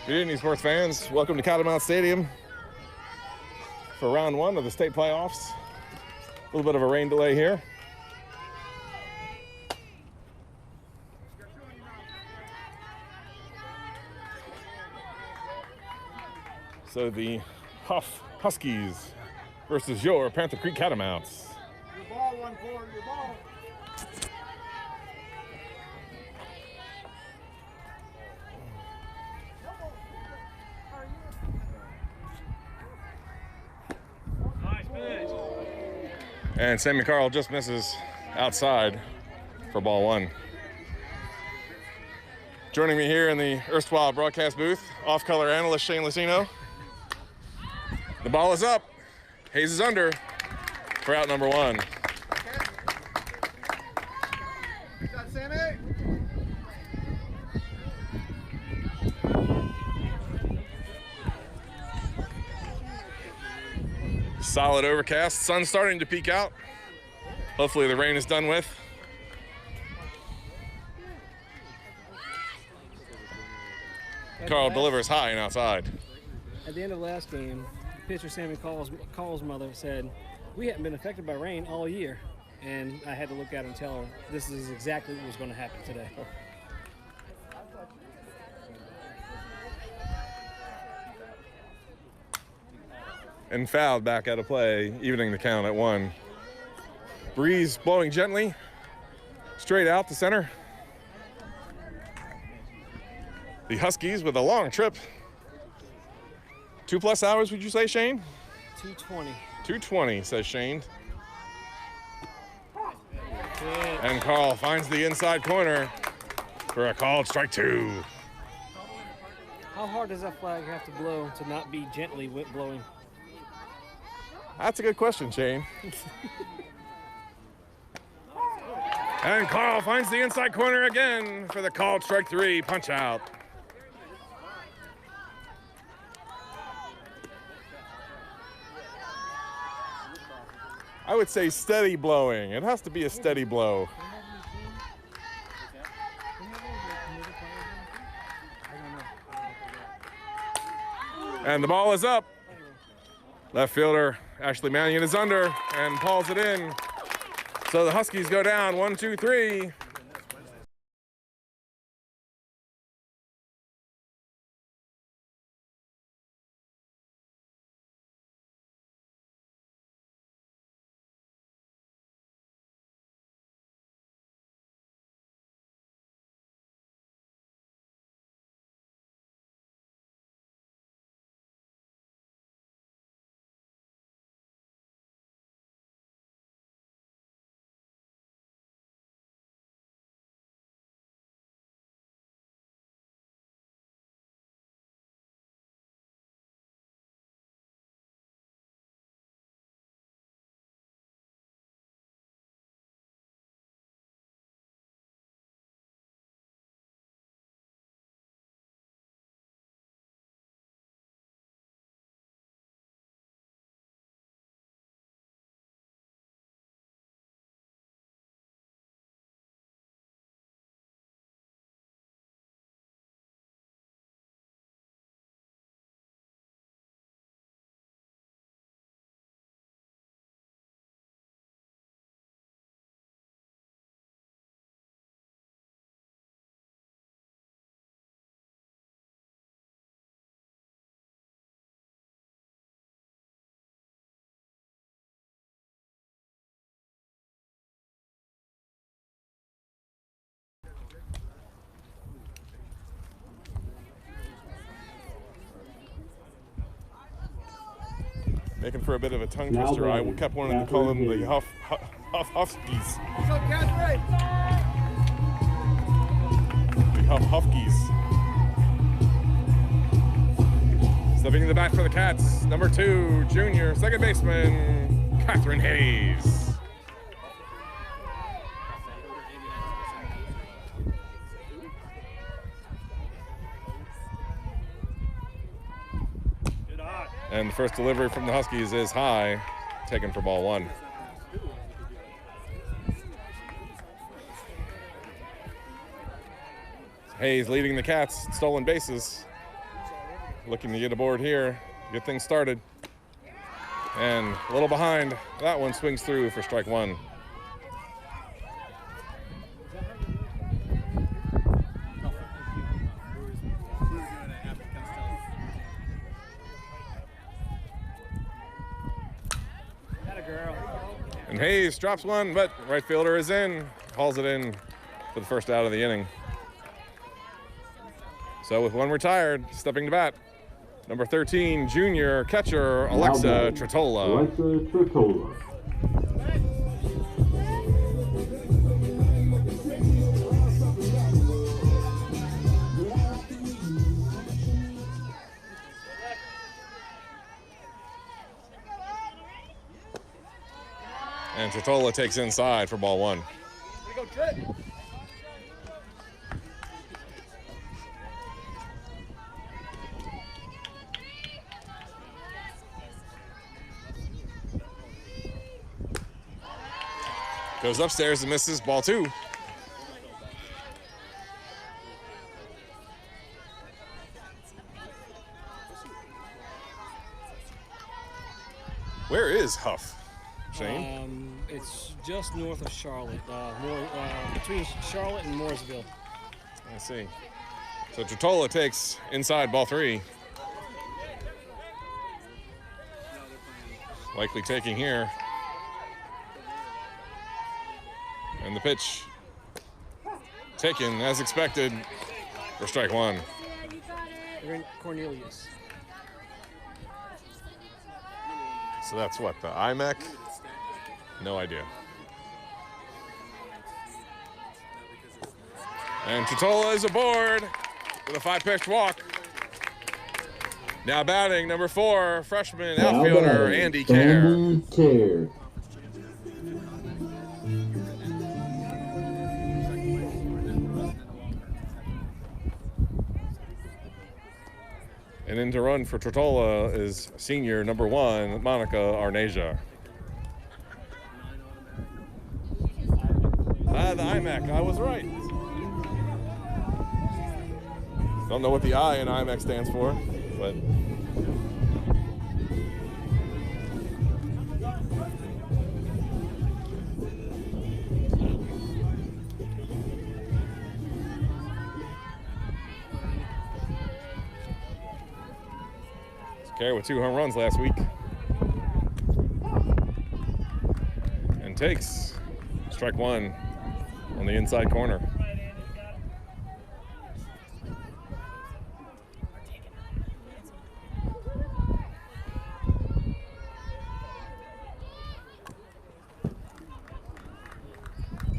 Good evening, sports fans. Welcome to Catamount Stadium for round one of the state playoffs. A little bit of a rain delay here. So the Hough Huskies versus your Panther Creek Catamounts. Your ball, 1-4, your ball. And Sammy Carl just misses outside for ball one. Joining me here in the erstwhile broadcast booth, off-color analyst Shane Lucino. The ball is up. Hayes is under for out number one. Good shot, Sammy. Solid overcast. Sun's starting to peek out. Hopefully the rain is done with. Carl delivers high and outside. At the end of last game, pitcher Sammy Carl's mother said, "We haven't been affected by rain all year." And I had to look at her and tell her this is exactly what was going to happen today. And fouled back out of play, evening the count at one. Breeze blowing gently, straight out to center. The Huskies with a long trip. 2+ hours, would you say, Shane? 2:20. 2:20, says Shane. And Carl finds the inside corner for a called strike two. How hard does that flag have to blow to not be gently wind blowing? That's a good question, Shane. And Carl finds the inside corner again for the called strike three, punch out. I would say steady blowing. It has to be a steady blow. And the ball is up. Left fielder Ashley Mannion is under and pulls it in. So the Huskies go down 1-2-3. Making for a bit of a tongue twister. I kept wanting to call them the Huskies. What's up, Catherine? The Huskies. Stepping in the bat for the Cats, number 2, junior second baseman, Catherine Hayes. And the first delivery from the Huskies is high, taken for ball one. Hayes leading the Cats, stolen bases. looking to get aboard here, get things started. And a little behind, that one swings through for strike one. And Hayes drops one, but right fielder is in, hauls it in for the first out of the inning. So with one retired, stepping to bat, number 13, junior catcher Alexa Tretola. Alexa Tretola. And Tretola takes inside for ball one. Goes upstairs and misses, ball two. Where is Hough, Shane? It's just north of Charlotte, between Charlotte and Mooresville. I see. So Tretola takes inside ball three. Likely taking here. And the pitch taken as expected for strike one. Cornelius. So that's what, the IMAC? No idea. And Tretola is aboard with a 5-pitch walk. Now batting, number 4, freshman outfielder Andy Kerr. And in to run for Tretola is senior number 1, Monica Arnesia. The IMAC, I was right. Don't know what the I in IMAC stands for, but. Kerr with 2 home runs last week. And takes strike one on the inside corner.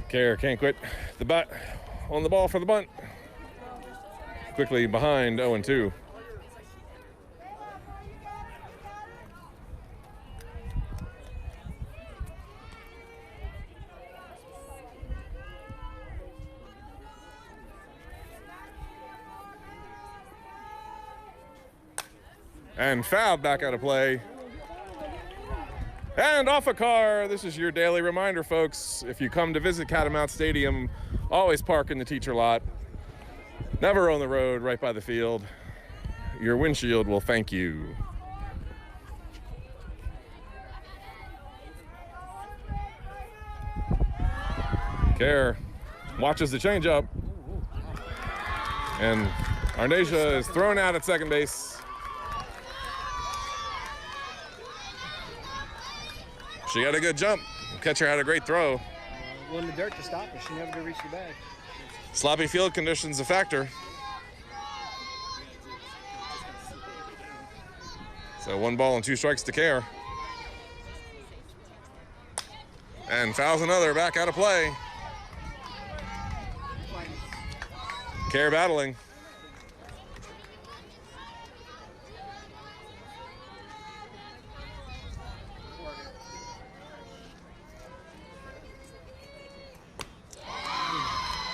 Kerr can't quit the bat on the ball for the bunt. Quickly behind 0-2. And foul back out of play. And off a car. This is your daily reminder, folks. If you come to visit Catamount Stadium, always park in the teacher lot. Never on the road right by the field. Your windshield will thank you. Kerr watches the changeup. And Arnesia is thrown out at second base. She got a good jump. Catcher had a great throw. Well, in the dirt to stop her. She never did reach the bag. Sloppy field conditions a factor. So 1 ball and 2 strikes to Kerr. And fouls another back out of play. Kerr battling.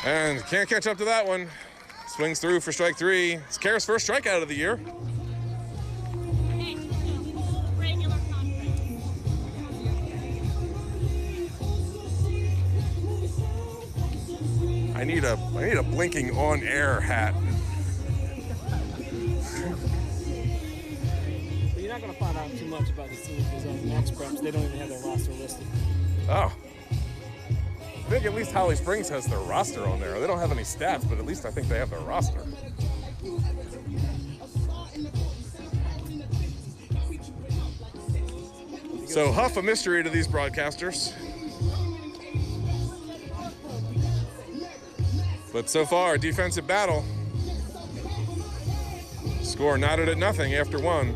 And can't catch up to that one. Swings through for strike 3. It's Kerr's first strikeout of the year. I need a blinking on-air hat. not going to find out too much about these teams because on Max Preps, they don't even have their roster listed. Oh. I think at least Holly Springs has their roster on there. They don't have any stats, but at least I think they have their roster. So Hough, a mystery to these broadcasters. But so far, defensive battle. Score knotted at nothing after one.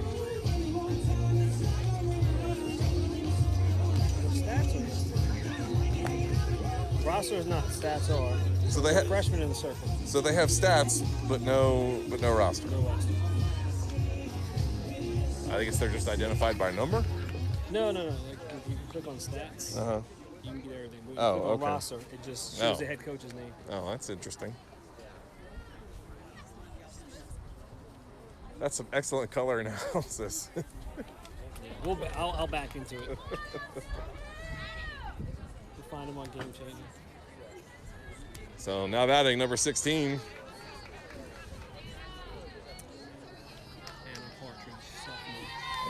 Roster is not. Stats are. So they have Freshmen in the circle. So they have stats, but no roster. No roster. I think they're just identified by number. No. Like if you click on stats, you can get everything. But Oh, you click on okay. roster, it just shows the head coach's name. Oh, that's interesting. That's some excellent color analysis. I'll back into it. We'll find him on Game Changer. So now batting number 16.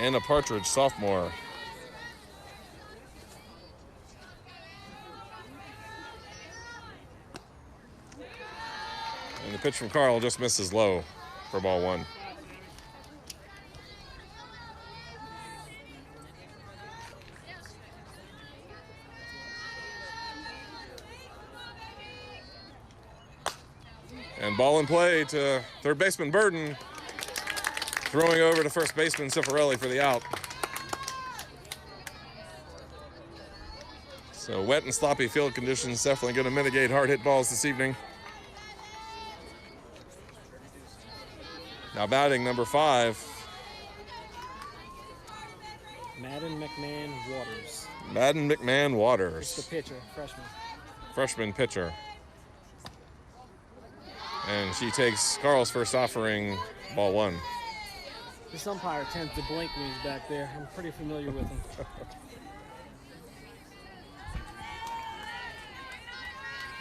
Anna Partridge, sophomore. And the pitch from Carl just misses low for ball one. And ball in play to third baseman Burden. Throwing over to first baseman Cifarelli for the out. So wet and sloppy field conditions definitely going to mitigate hard hit balls this evening. Now batting number 5. Madden McMahon Waters. Madden McMahon Waters. It's the pitcher, freshman. Freshman pitcher. And she takes Carl's first offering, ball one. This umpire tends to blink when he's back there. I'm pretty familiar with him.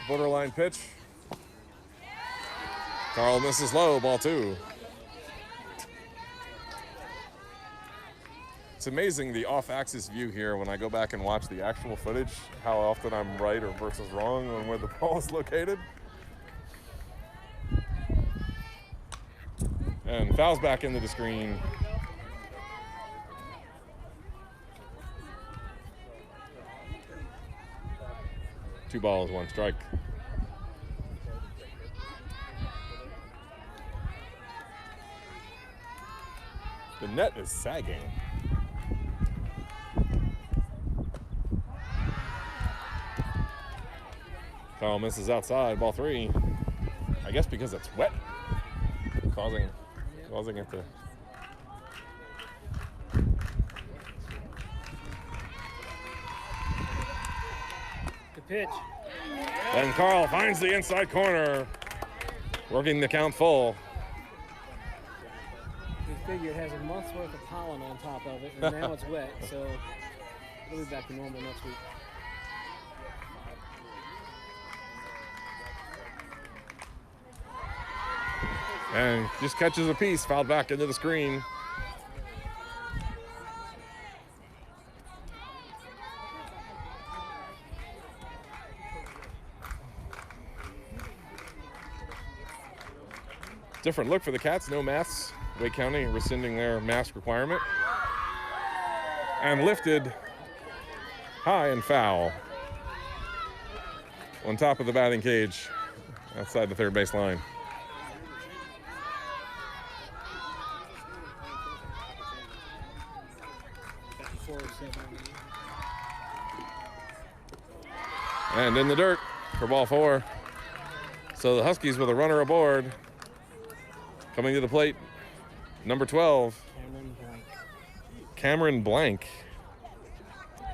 Borderline pitch. Carl misses low, ball two. It's amazing the off-axis view here when I go back and watch the actual footage, how often I'm right or versus wrong on where the ball is located. And fouls back into the screen. Two balls, one strike. The net is sagging. Carl misses outside, ball three. I guess because it's wet, causing it to. The pitch. And Carl finds the inside corner, working the count full. We figure it has a month's worth of pollen on top of it, and now it's wet, so it'll be back to normal next week. And just catches a piece, fouled back into the screen. Different look for the Cats, no masks. Wake County rescinding their mask requirement. And lifted high and foul on top of the batting cage outside the third base line. And in the dirt for ball four. So the Huskies with a runner aboard. Coming to the plate, number 12. Cameron Blank.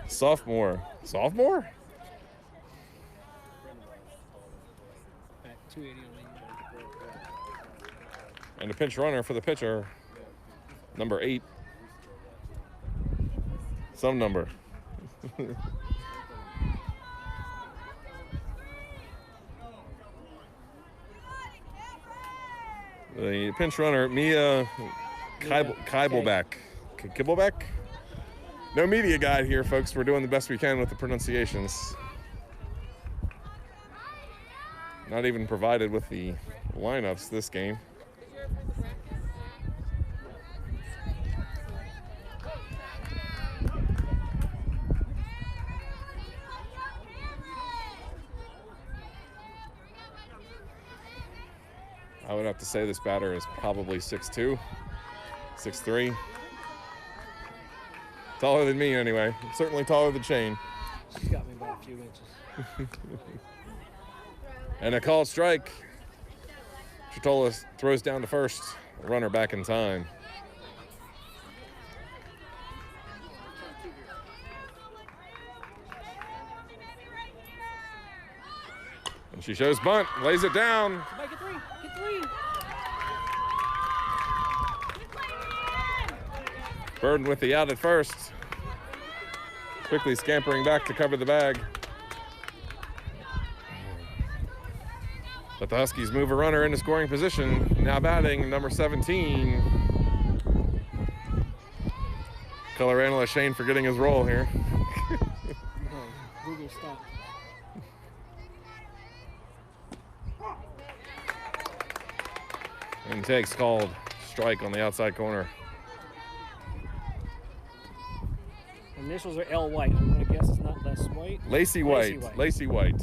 Sophomore. Sophomore? At 280 And a pinch runner for the pitcher, number 8. Some number. The pinch runner, Mia Keibelbach. Kibblebeck. No media guide here, folks. We're doing the best we can with the pronunciations. Not even provided with the lineups this game. I would have to say this batter is probably 6'2", 6'3". Taller than me anyway. Certainly taller than Shane. She's got me by a few inches. And a called strike. Tritola throws down to first. Runner back in time. And she shows bunt, lays it down. Somebody get three. Get three. Burden with the out at first. Quickly scampering back to cover the bag. But the Huskies move a runner into scoring position. Now batting, number 17. Color analyst Shane forgetting his role here. Google stop. And takes called strike on the outside corner. Initials are L White. I'm going to guess it's not Les White. Lacey White. Lacey White.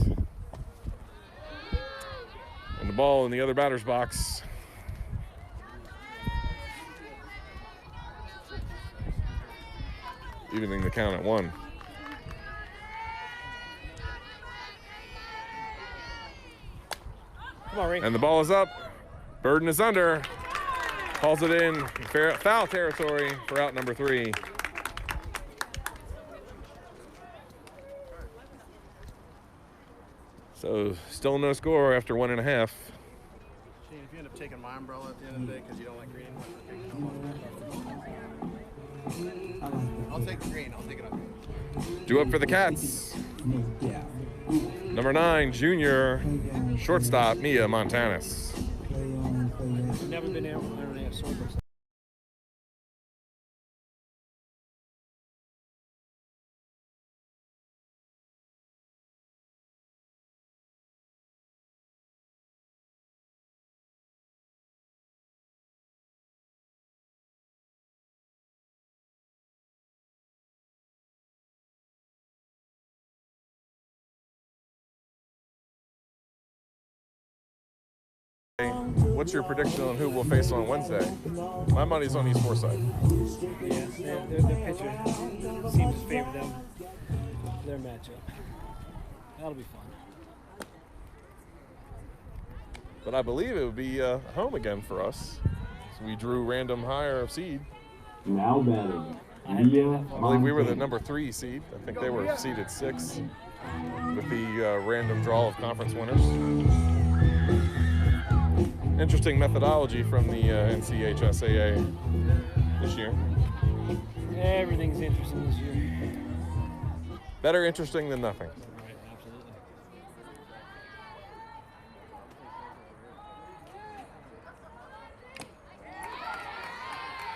And the ball in the other batter's box. Evening the count at 1. Come on, Ray. And the ball is up. Burden is under. Calls it in. Foul territory for out number 3. So still no score after 1.5. Shane, if you end up taking my umbrella at the end of the day because you don't like green, I'll take the green. I'll take it up. Due up for the Cats. Number 9, junior shortstop Mia Montanus. Never been able to have sorghum. What's your prediction on who we'll face on Wednesday? My money's on East Forsyth. Yeah, their pitcher seems to favor them, their matchup. That'll be fun. But I believe it would be home again for us. So we drew random higher seed. Now batting. I believe we were the number 3 seed. I think they were seeded 6 with the random draw of conference winners. Interesting methodology from the NCHSAA this year. Everything's interesting this year. Better interesting than nothing. Right, absolutely.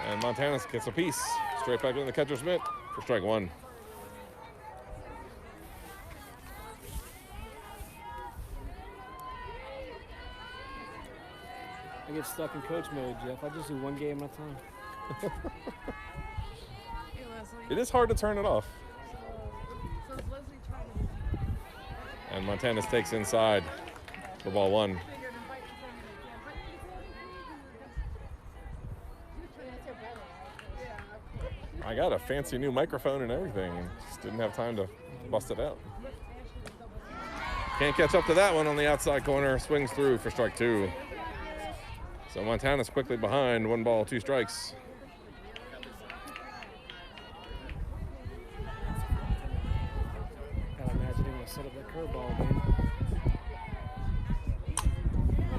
And Montanus gets a piece. Straight back in the catcher's mitt for strike 1. I get stuck in coach mode, Jeff. I just do one game at a time. It is hard to turn it off. And Montanus takes inside for ball 1. I got a fancy new microphone and everything, and just didn't have time to bust it out. Can't catch up to that one on the outside corner. Swings through for strike 2. So Montana's quickly behind. 1 ball, 2 strikes. Gotta imagine they're gonna set up that curveball again.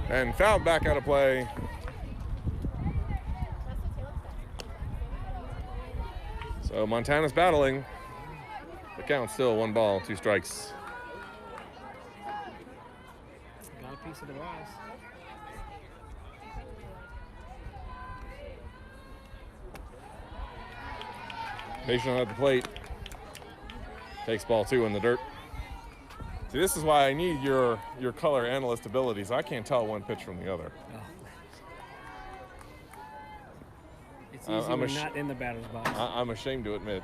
And fouled back out of play. So Montana's battling. The count still 1 ball, 2 strikes. Got a piece of the rise. Patient at the plate. Takes ball 2 in the dirt. See, this is why I need your color analyst abilities. I can't tell one pitch from the other. Oh. It's easy when you're not in the batter's box. I'm ashamed to admit.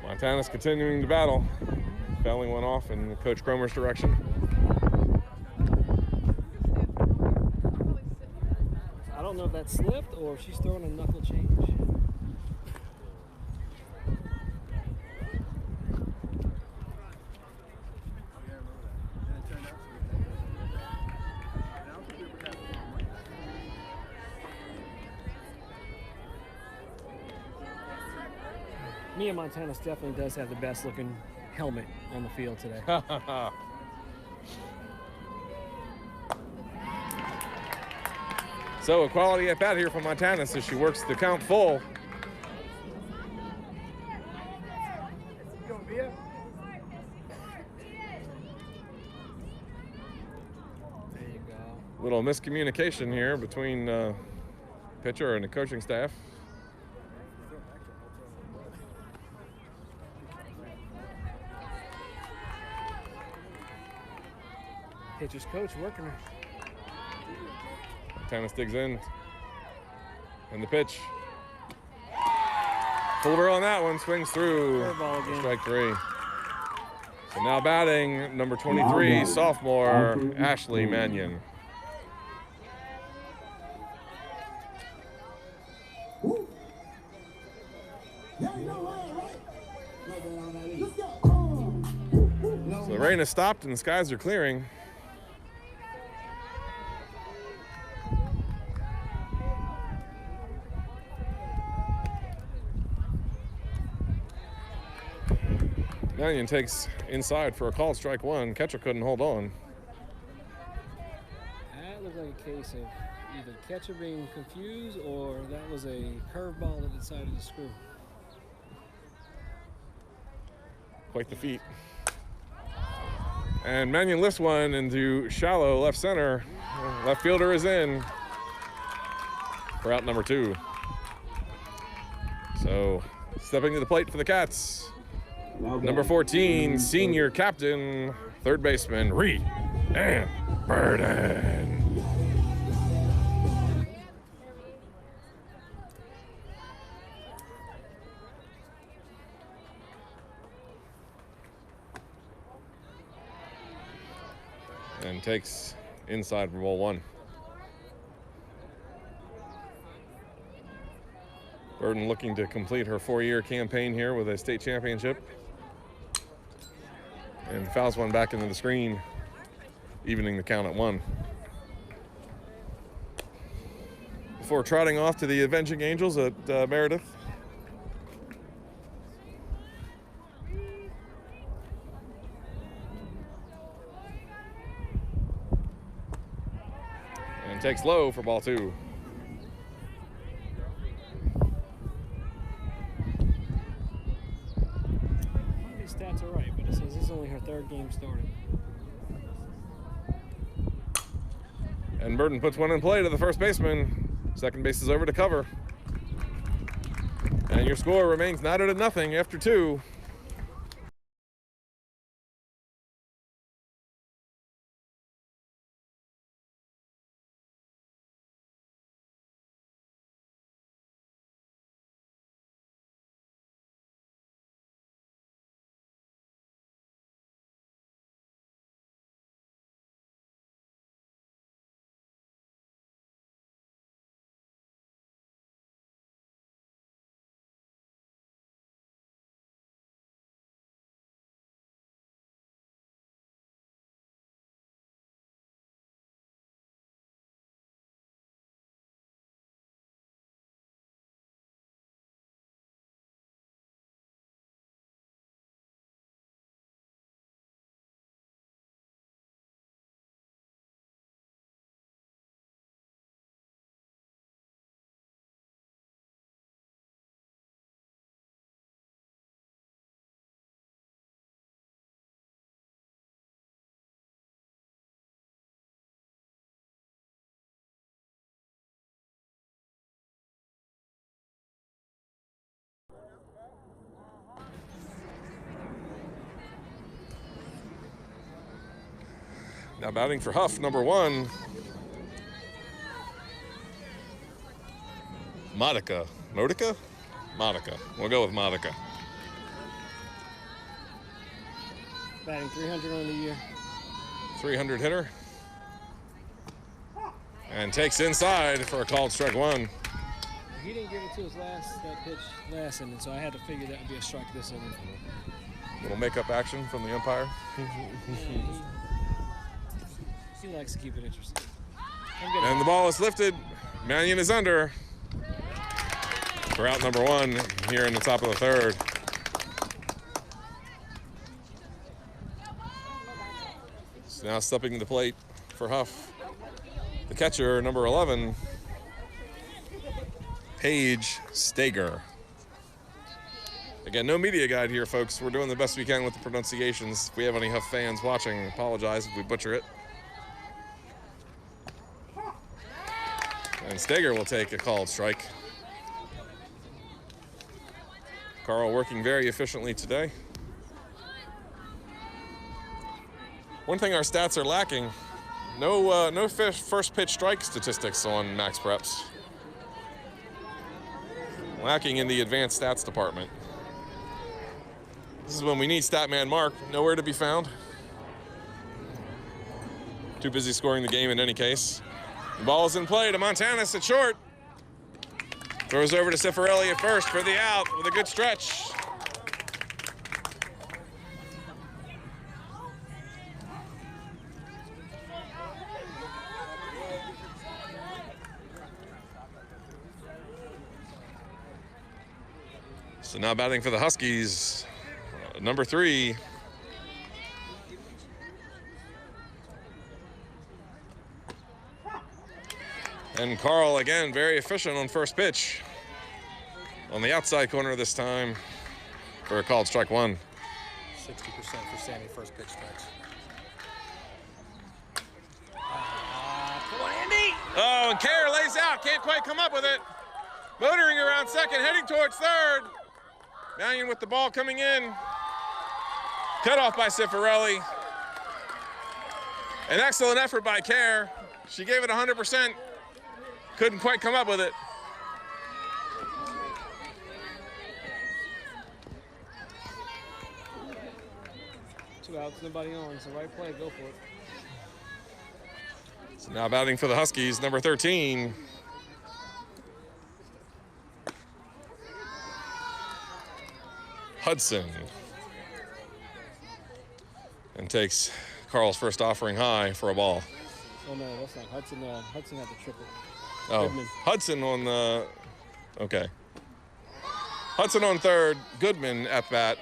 Montana's continuing the battle. Fouling one off in Coach Cromer's direction. I don't know if that slipped or if she's throwing a knuckle change. Mia Montanus definitely does have the best looking helmet on the field today. So a quality at bat here from Montanus as she works the count full. There you go. Little miscommunication here between pitcher and the coaching staff. Pitcher's coach working her. Tennis digs in. And the pitch. Full over on that one. Swings through. Curveball again. Strike 3. So now batting number 23, sophomore Ashley Mannion. So the rain has stopped and the skies are clearing. Mannion takes inside for a called strike 1. Catcher couldn't hold on. That looked like a case of either catcher being confused or that was a curveball that decided to screw. Quite the feat. And Mannion lifts one into shallow left center. Left fielder is in for out number 2. So stepping to the plate for the Cats. Number 14, senior captain, third baseman, Reed and Burden. And takes inside for ball 1. Burden looking to complete her 4-year campaign here with a state championship. And fouls one back into the screen, evening the count at 1. Before trotting off to the Avenging Angels at Meredith. And takes low for ball 2. These stats are right, but it says this is only her 3rd game started. And Burden puts one in play to the first baseman. Second base is over to cover. And your score remains knotted at 0 after 2. Now batting for Hough, number 1. Modica. Modica? Modica. We'll go with Modica. Batting 300 on the year. 300 hitter. And takes inside for a called strike 1. He didn't give it to us that pitch last inning, so I had to figure that would be a strike this inning. Little makeup action from the umpire. He likes to keep it interesting. And the ball is lifted. Mannion is under. For out number 1 here in the top of the 3rd. So now stepping to the plate for Hough. The catcher, number 11, Paige Stager. Again, no media guide here, folks. We're doing the best we can with the pronunciations. If we have any Hough fans watching, apologize if we butcher it. And Stager will take a called strike. Carl working very efficiently today. One thing our stats are lacking, no first pitch strike statistics on Max Preps. Lacking in the advanced stats department. This is when we need Statman Mark, nowhere to be found. Too busy scoring the game in any case. The ball is in play to Montanus at short. Throws over to Cifarelli at first for the out with a good stretch. So now batting for the Huskies, number 3. And Carl, again, very efficient on first pitch. On the outside corner this time for a called strike 1. 60% for Sammy first pitch strikes. Come on, Andy! Oh, and Kerr lays out, can't quite come up with it. Motoring around second, heading towards third. Mannion with the ball coming in. Cut off by Cifarelli. An excellent effort by Kerr. She gave it 100%. Couldn't quite come up with it. Two outs, nobody on. It's the right play. Go for it. So now batting for the Huskies, number 13. Hudson. And takes Carl's first offering high for a ball. Oh, no, that's not Hudson. Hudson had the triple. Oh, Goodman. Hudson on the, okay. Hudson on third, Goodman at bat.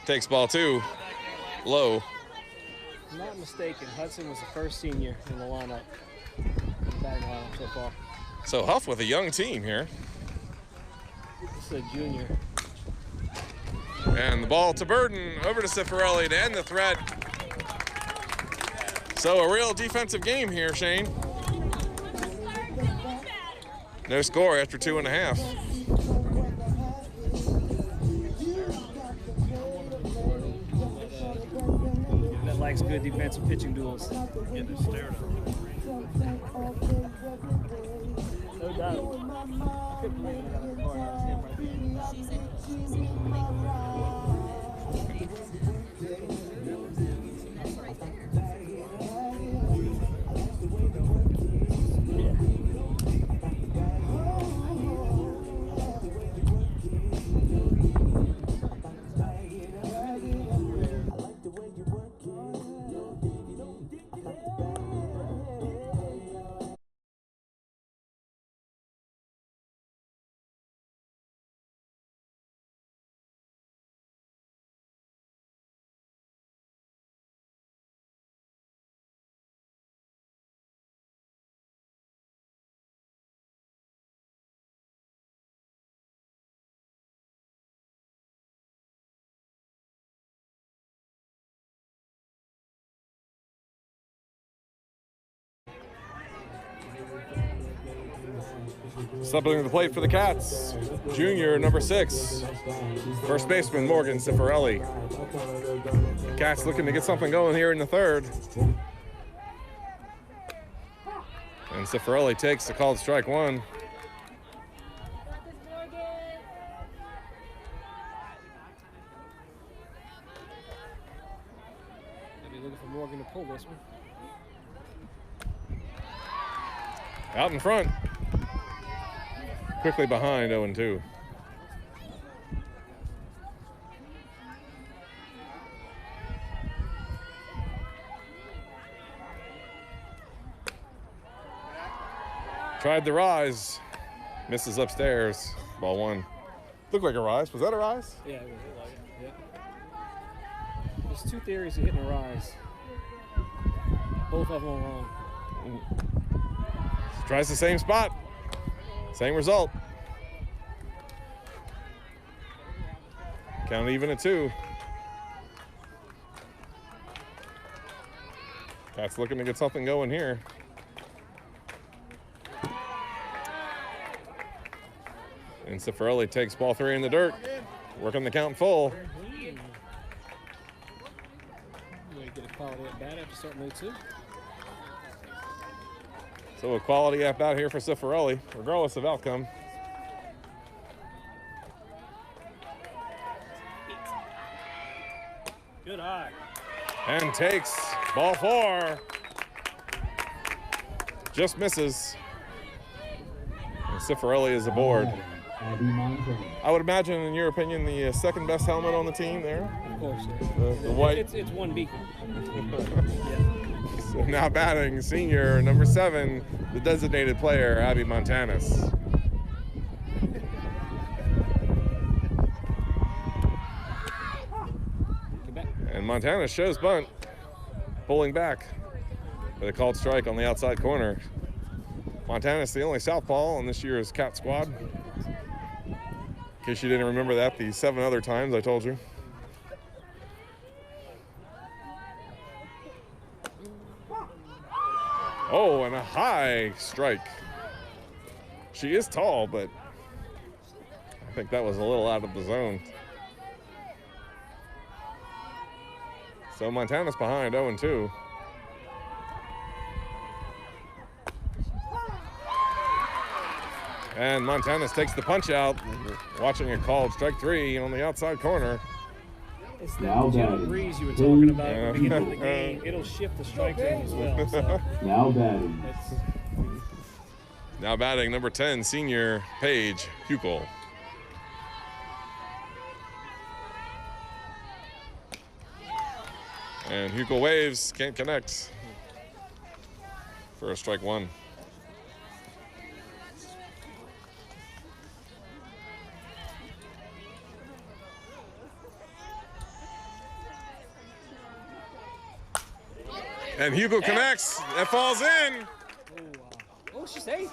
Takes ball 2, low. If I'm not mistaken, Hudson was the first senior in the lineup, in the batting lineup so far. So Hough with a young team here. This is a junior. And the ball to Burden, over to Cifarelli to end the threat. So a real defensive game here, Shane. No score after 2.5. That likes good defensive pitching duels. Getting stared at. No doubt. I couldn't believe it. I got a car. I was him right Stepping to the plate for the Cats, junior, number 6. First baseman, Morgan Cifarelli. Cats looking to get something going here in the 3rd. And Cifarelli takes the called strike one. Maybe looking for Morgan to pull this one. Out in front. Quickly behind 0-2. Tried the rise. Misses upstairs. Ball one. Looked like a rise. Was that a rise? Yeah, it was like it. Yeah. There's two theories of hitting a rise. Both of them are wrong. Tries the same spot. Same result. Count even at 2. Cat's looking to get something going here. And Cifarelli takes ball 3 in the dirt. Working the count full. You get a quality at bat after starting 0-2. So a quality at bat here for Cifarelli, regardless of outcome. Good eye. And takes ball 4. Just misses. And Cifarelli is aboard. I would imagine, in your opinion, the second best helmet on the team there. Of course. The white. It's one beacon. So now batting senior number 7, the designated player, Abby Montanas. And Montana shows bunt, pulling back with a called strike on the outside corner. Montana's the only southpaw on this year's Cat squad. In case you didn't remember that, the 7 other times I told you. Oh, and a high strike. She is tall, but I think that was a little out of the zone. So Montana's behind 0-2. And Montanas takes the punch out, watching a called strike 3 on the outside corner. It's that gentle breeze you were talking about at the beginning of the game. It'll shift the strike zone as well. So Now batting. Now batting number 10, senior Paige Huckel. And Huckel waves, can't connect for a strike 1. And Huckel connects. That falls in. Oh, she's safe.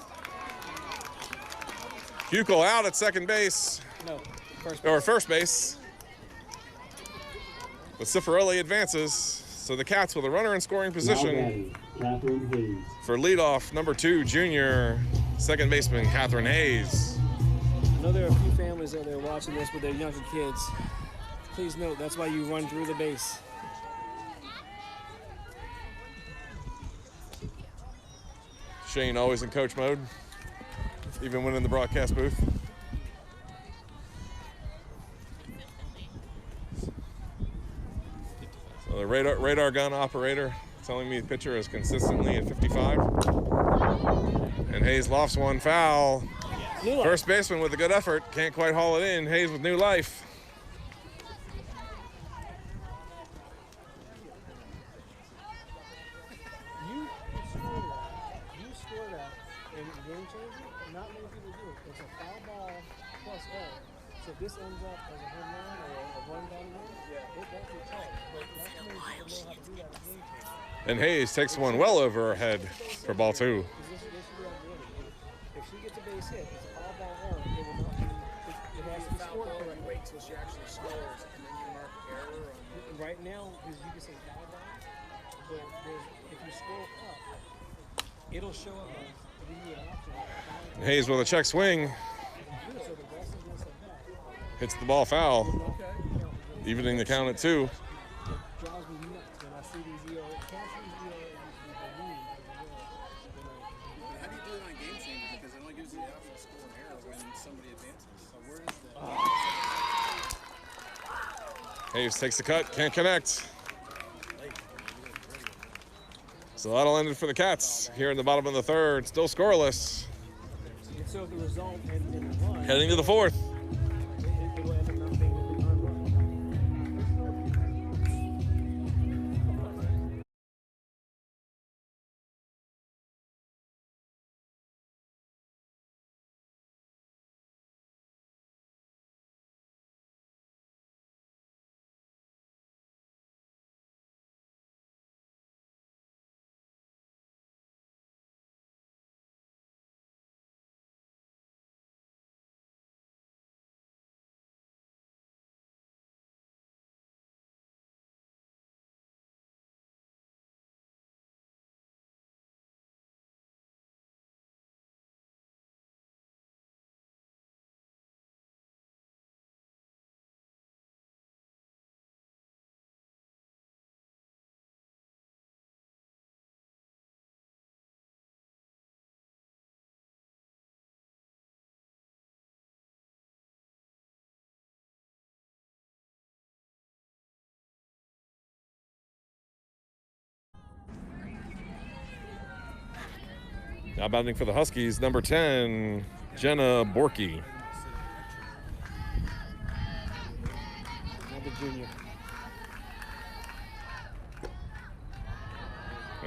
Huckel out at second base. No, First base. But Cifarelli advances. So the Cats with a runner in scoring position Catherine Hayes. for leadoff number 2, junior second baseman Catherine Hayes. I know there are a few families out there watching this with their younger kids. Please note, that's why you run through the base. Shane always in coach mode, even when in the broadcast booth. So the radar gun operator telling me the pitcher is consistently at 55. And Hayes lofts one foul. First baseman with a good effort, can't quite haul it in. Hayes with new life. If this ends up as a home run or a run down the road, it won't be tough. But not many people know how to do that in game. And Hayes takes one well over her head for ball 2. This should be unreal. If she gets a base hit, it's all ball one. It will not be. It has to be scored correctly. Wait till she actually scores, and then you mark error. Right now, because you can say foul ball, but if you scroll up, it'll show up as the option. Hayes with a check swing. So the rest of this Hits the ball foul, evening the count at 2. drives me nuts when I see these ERA. Can't see these ERA Hayes takes the cut, can't connect. So that'll end it for the Cats here in the bottom of the third, still scoreless. And so if the result in the run, Heading to the fourth. it will end up not being a big earned run. Now batting for the Huskies, number 10, Jenna Borky. Another junior.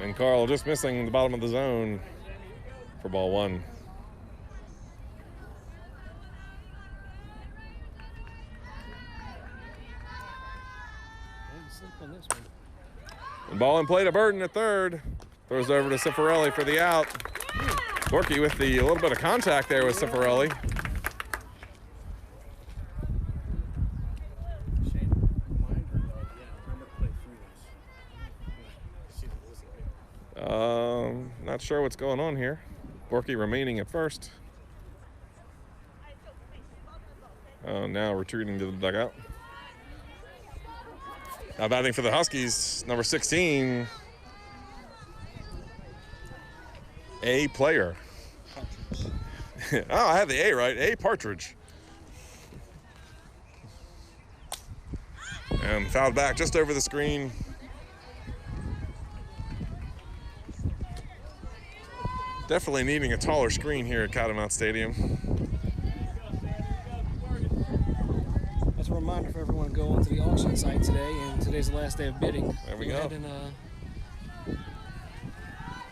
And Carl just missing the bottom of the zone for ball one. Didn't sleep on this one. And ball in play to Burden at third. Throws over to Cifarelli for the out. Borky with a little bit of contact there with Cifarelli. Shane, remind her though, remember to play through this. Not sure what's going on here. Borky remaining at first. Now retreating to the dugout. Now batting for the Huskies, number 16, A player. Oh, I had the A right. A Partridge. And fouled back just over the screen. Definitely needing a taller screen here at Catamount Stadium. That's a reminder for everyone to go onto the auction site today, and today's the last day of bidding. There we go. Ahead and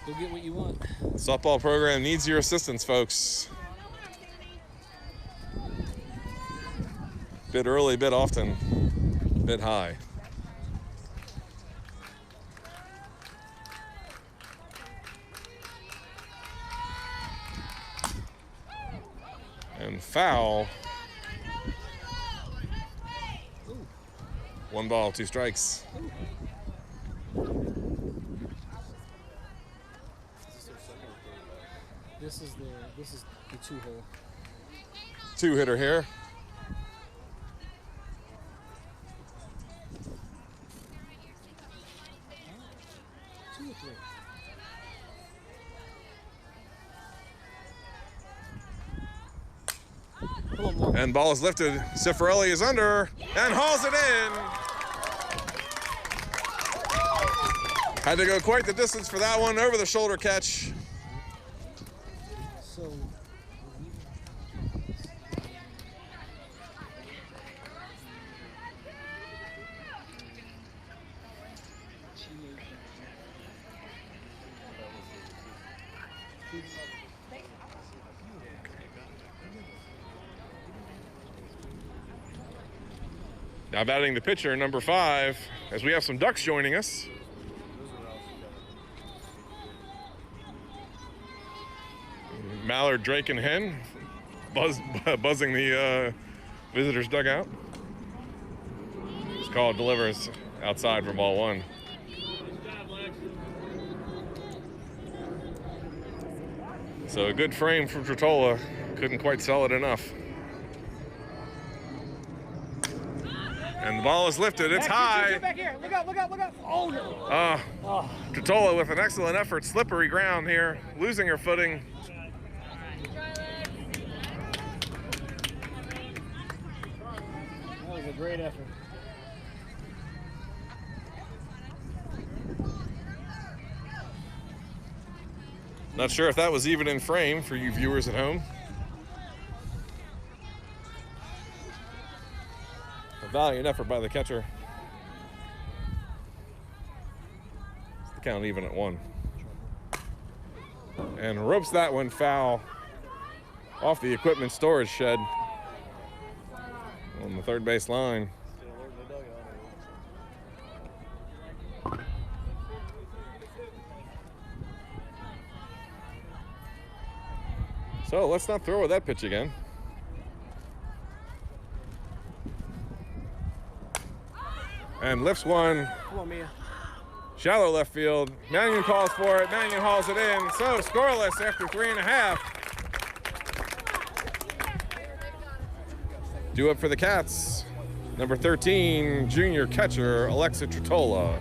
go get what you want. The softball program needs your assistance, folks. Bid early, bid often, bid high. And foul. Ooh. 1 ball, 2 strikes. This is the 2-hole. 2-hitter here. And ball is lifted. Cifarelli is under and hauls it in. Had to go quite the distance for that one. Over the shoulder catch. So now batting the pitcher, number 5, as we have some Ducks joining us. Mallard, Drake, and Hen buzzing the visitors' dugout. This call delivers outside for ball 1. So a good frame from Trottola. Couldn't quite sell it enough. And the ball is lifted. It's high. Back here. Look up, look up, look up. Oh, no. Trottola with an excellent effort. Slippery ground here. Losing her footing. That was a great effort. Not sure if that was even in frame for you viewers at home. A valiant effort by the catcher. It's the count even at 1. And ropes that one foul off the equipment storage shed on the third base line. So let's not throw with that pitch again. And lifts one. Come on, Mia. Shallow left field. Mannion calls for it. Mannion hauls it in. So scoreless after 3.5. Due up for the Cats. Number 13, junior catcher Alexa Tritola.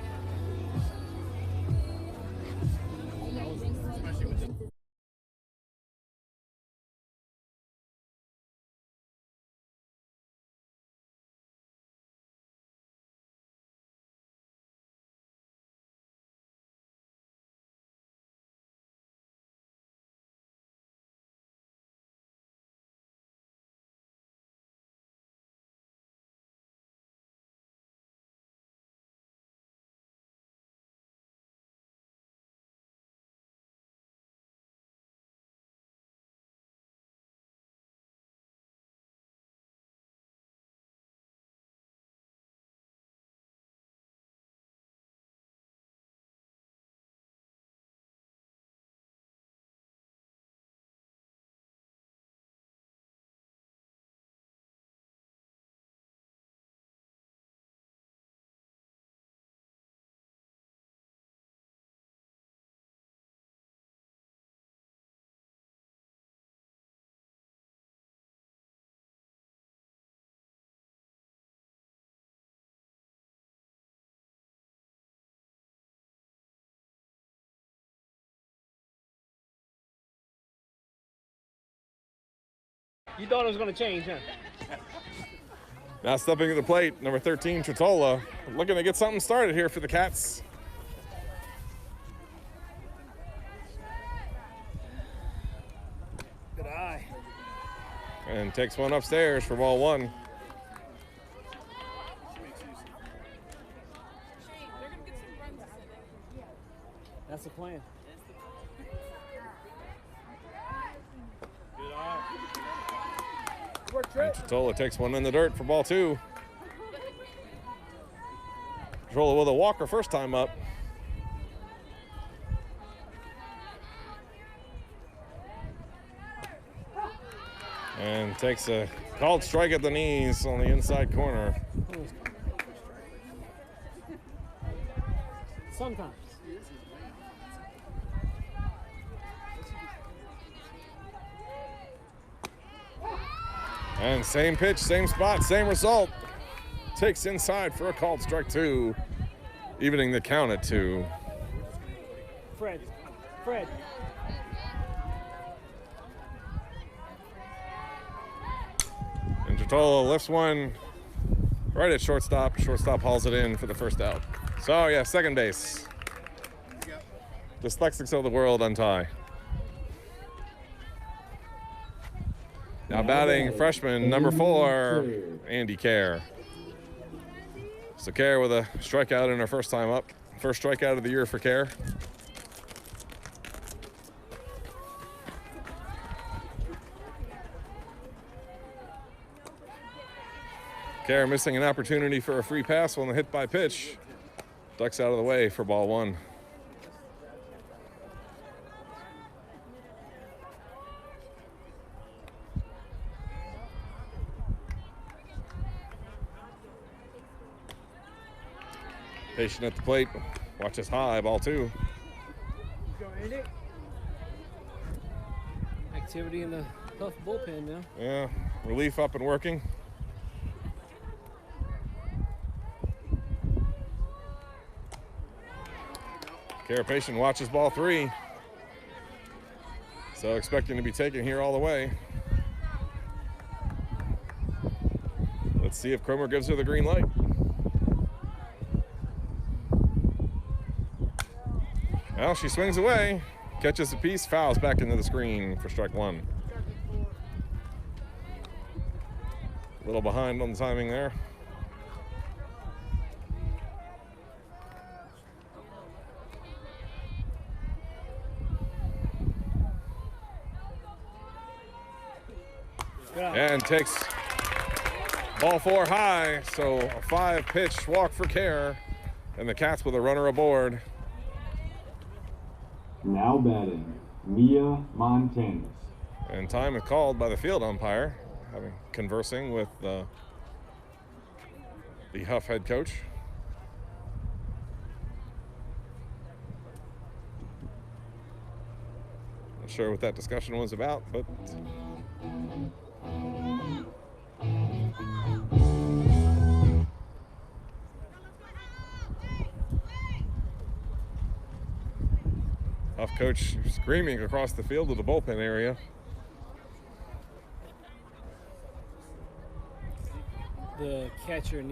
You thought it was going to change, huh? Now stepping to the plate, number 13, Tritola, looking to get something started here for the Cats. Good eye. And takes one upstairs for ball 1. That's the plan. And Tritola takes one in the dirt for ball 2. Tritola with a walker first time up. And takes a called strike at the knees on the inside corner. Sometimes. And same pitch, same spot, same result. Takes inside for a called strike 2, evening the count at 2. Fred. And Tritola lifts one right at shortstop. Shortstop hauls it in for the first out. So yeah, second base. Dyslexics of the world untie. Now batting freshman number 4, Andy Kerr. So Kerr with a strikeout in her first time up. First strikeout of the year for Kerr. Kerr missing an opportunity for a free pass on the hit by pitch. Ducks out of the way for ball 1. Patient at the plate, watches high, ball 2. Activity in the Hough bullpen now. Yeah, relief up and working. Kerr patient watches ball 3. So expecting to be taken here all the way. Let's see if Cromer gives her the green light. Well, she swings away. catches a piece, fouls back into the screen for strike one. A little behind on the timing there. And takes ball 4 high, so a 5-pitch walk for Care, and the Cats with a runner aboard. Now batting, Mia Montanus. And time is called by the field umpire, conversing with the Hough head coach. Not sure what that discussion was about, but Hough coach screaming across the field to the bullpen area. The catcher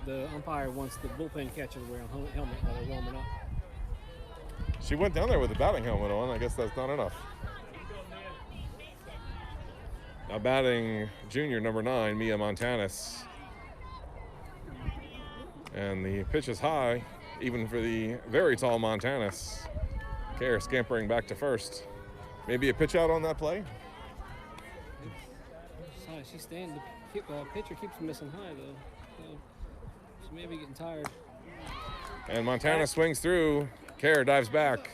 the umpire wants the bullpen catcher to wear a helmet while they're warming up. She went down there with the batting helmet on. I guess that's not enough. Now batting junior number 9, Mia Montanus. And the pitch is high, even for the very tall Montanus. Care scampering back to first. Maybe a pitch out on that play? She's staying. The pitcher keeps missing high, though. So she may be getting tired. And Montana swings through. Care dives back.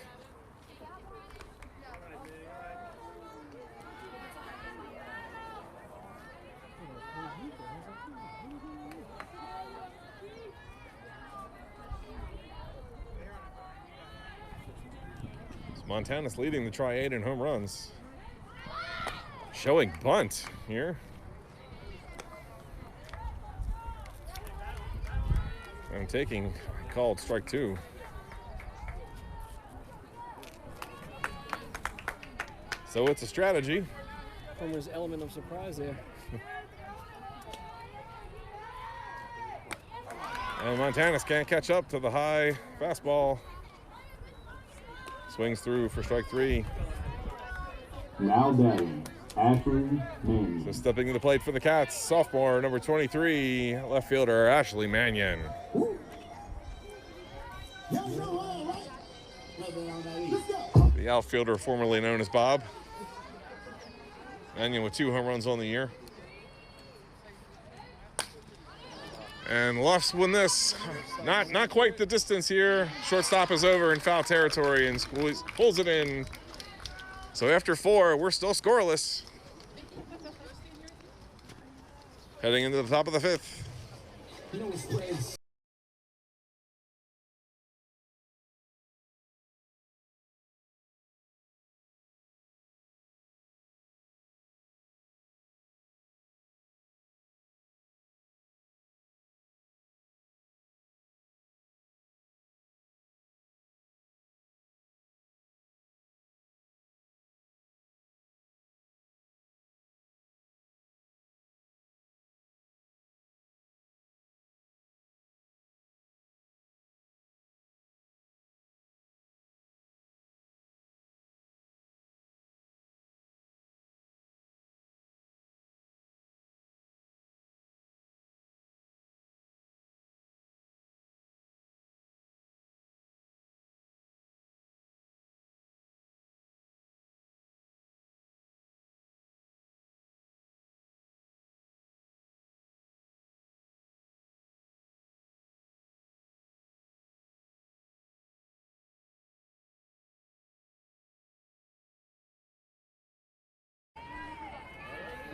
Montana's leading the Tri-8 in home runs. Showing bunt here. And taking called strike 2. So it's a strategy. There's an element of surprise there. And Montanus can't catch up to the high fastball. Swings through for strike 3. Now batting, Ashley Mannion. So stepping to the plate for the Cats, sophomore number 23, left fielder Ashley Mannion. The outfielder formerly known as Bob. Mannion with 2 home runs on the year. And Luffs win this. Not quite the distance here. Shortstop is over in foul territory and pulls it in. So after 4, we're still scoreless. Heading into the top of the 5th.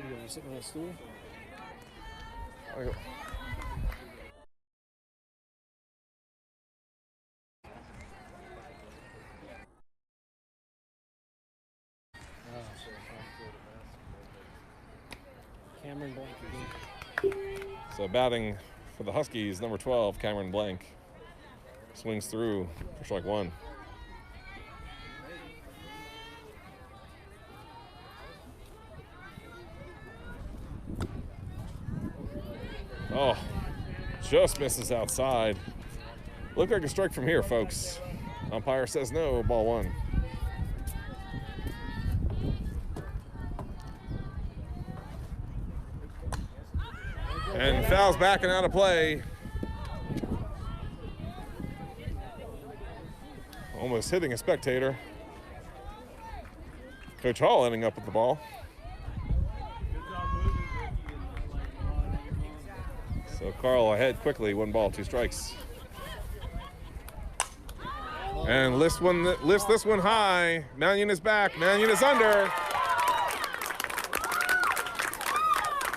You're sitting on a stool. Cameron Blank again. So batting for the Huskies, number 12, Cameron Blank. Swings through for strike 1. Oh, just misses outside. Looked like a strike from here, folks. Umpire says no, ball 1. And fouls backing out of play. Almost hitting a spectator. Coach Hall ending up with the ball. So Carl ahead quickly, 1 ball, 2 strikes. And lifts this one high. Mannion is back. Mannion is under.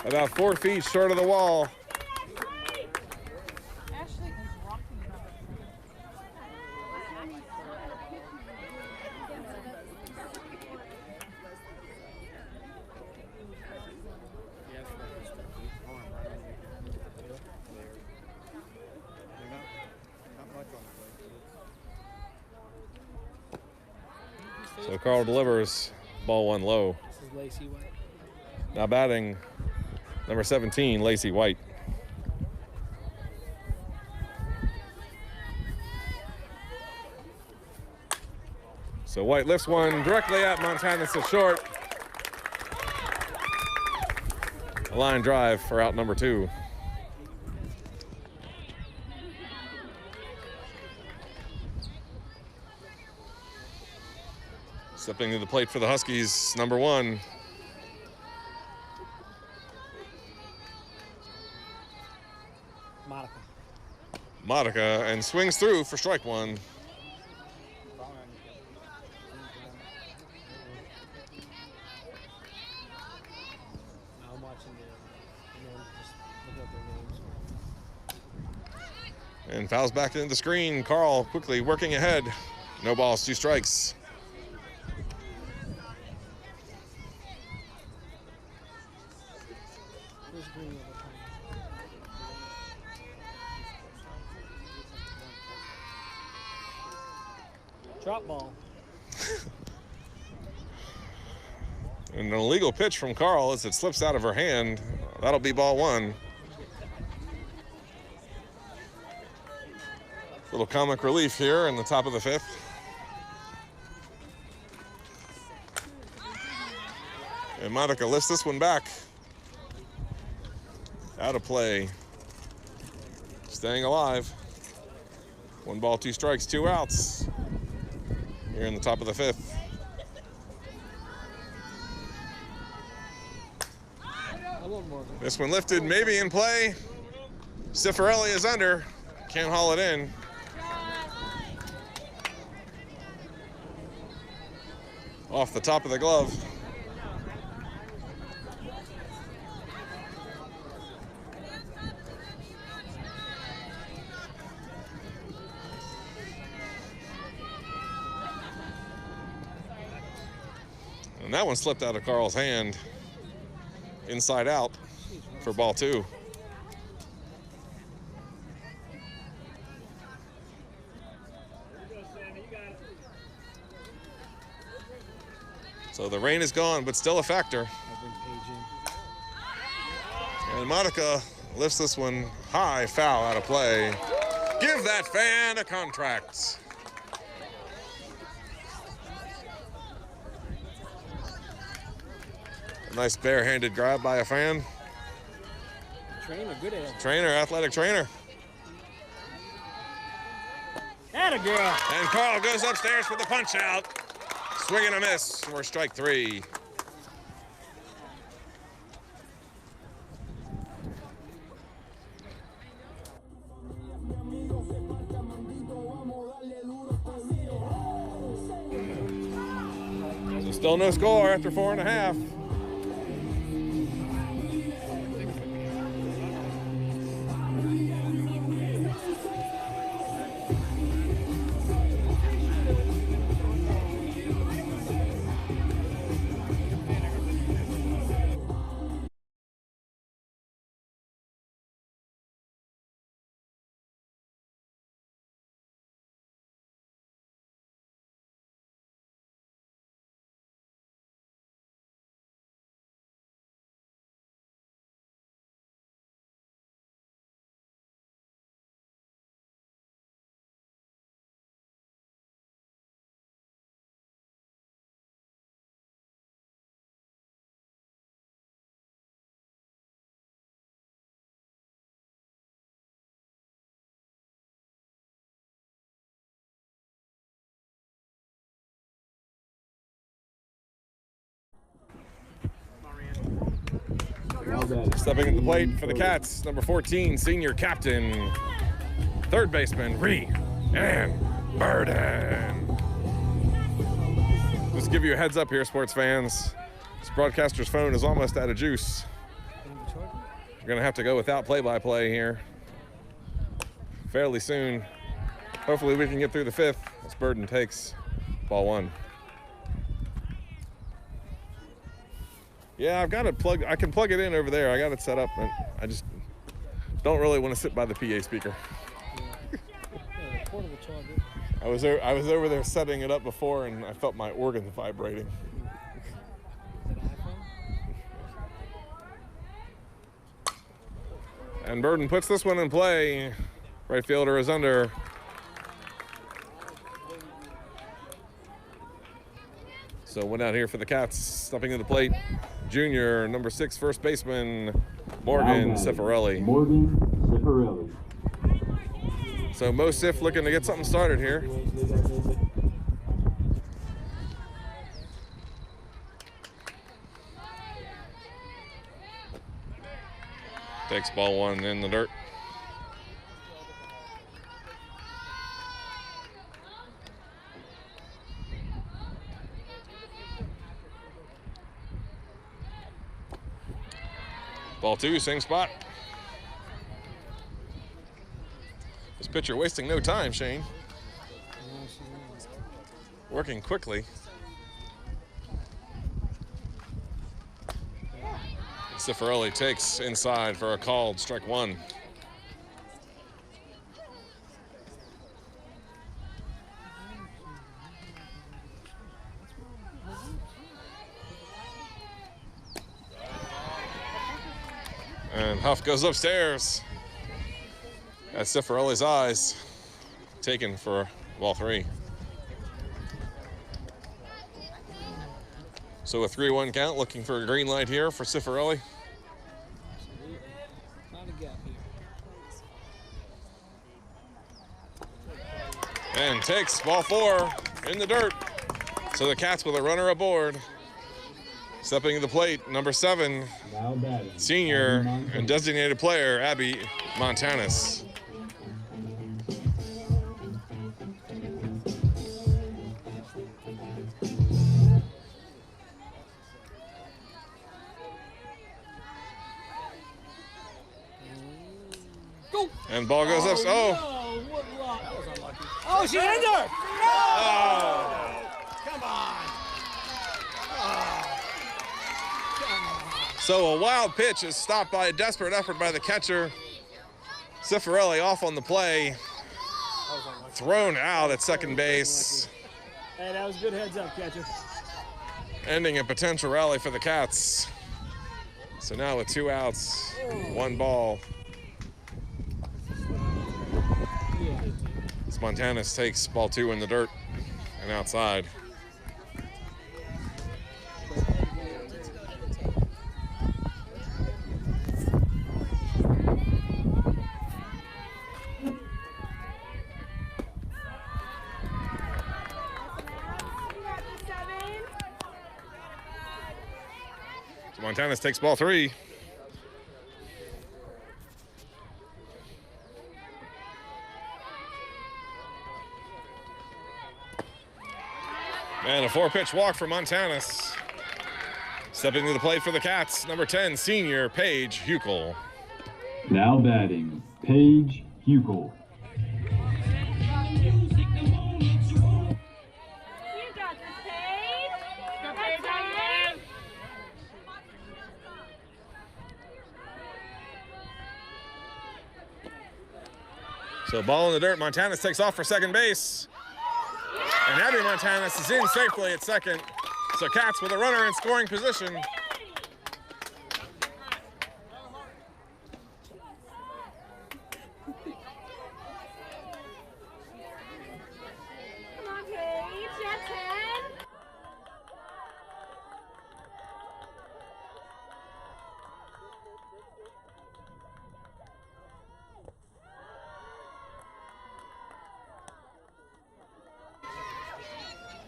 About 4 feet short of the wall. So Carl delivers, ball 1 low. This is Lacey White. Now batting, number 17, Lacey White. So White lifts one directly at Montana to short. A line drive for out number 2. Stepping to the plate for the Huskies, number 1. Monica, and swings through for strike 1. I'm watching just look up their names. And fouls back into the screen. Carl quickly working ahead. No balls, 2 strikes. Drop ball. And an illegal pitch from Carl as it slips out of her hand. That'll be ball 1. Little comic relief here in the top of the 5th. And Monica lifts this one back. Out of play. Staying alive. 1 ball, 2 strikes, 2 outs. Here in the top of the 5th. This one lifted, maybe in play. Cifarelli is under. Can't haul it in. Off the top of the glove. And that one slipped out of Carl's hand, inside out for ball 2. So the rain is gone, but still a factor. And Monica lifts this one high, foul out of play. Give that fan a contract. Nice barehanded grab by a fan. Trainer, good at it. Trainer, athletic trainer. Atta girl. And Carl goes upstairs for the punch out. Swing and a miss for strike 3. So still no score after 4.5. batting. Stepping at the plate for the Cats, number 14, senior captain, third baseman, and Burden. Just to give you a heads up here, sports fans. This broadcaster's phone is almost out of juice. We're going to have to go without play-by-play here fairly soon. Hopefully we can get through the fifth as Burden takes ball one. Yeah, I've got it plugged. I can plug it in over there. I got it set up, but I just don't really want to sit by the PA speaker. Portable charger. I was over there setting it up before, and I felt my organ vibrating. Is it an iPhone? And Burden puts this one in play. Right fielder is under. So one out here for the Cats, stepping to the plate. Junior, number 6, first baseman, Morgan Cifarelli. Morgan Cifarelli. So Mo Sif looking to get something started here. Takes ball one in the dirt. Ball two, same spot. This pitcher wasting no time, Shane. Working quickly. Cifarelli takes inside for a called strike one. And Hough goes upstairs. That's Cifarelli's eyes taken for ball three. So a 3-1 count, looking for a green light here for Cifarelli. Not a gap here. And takes ball four in the dirt. So the Cats with a runner aboard. Stepping to the plate, number 7, Now batting. senior and designated player, Abby Montanis. And ball goes up. Oh! What luck. That was unlucky. Oh, she's under! Oh! Come on! So a wild pitch is stopped by a desperate effort by the catcher. Cifarelli off on the play. Thrown out at second base. Hey, that was good heads up, catcher. Ending a potential rally for the Cats. So now with 2 outs, 1 ball. Montanis takes ball 2 in the dirt and outside. So Montanis takes ball 3. And a 4-pitch walk for Montanis. Stepping to the plate for the Cats, number 10, senior Paige Huckel. Now batting, Paige Huckel. So ball in the dirt, Montanis takes off for second base. And Abby Montanis is in safely at second. So Cats with a runner in scoring position. Come on, Paige, that's it.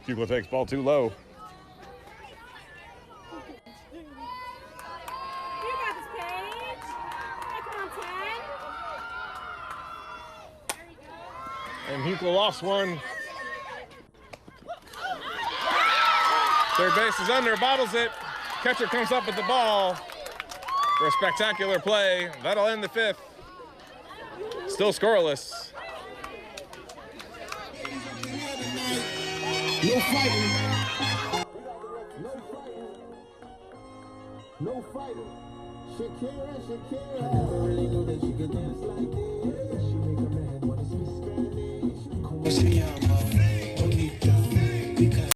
Hugo takes ball 2 low. You got this, Paige. And Hough lost one. Third base is under, bobbles it. Catcher comes up with the ball for a spectacular play. That'll end the fifth. Still scoreless. No fighting. No fighting. Shakira. I never really knew that she could dance like this. She make a man wanna speak Spanish. Como se llama? Bonita. Because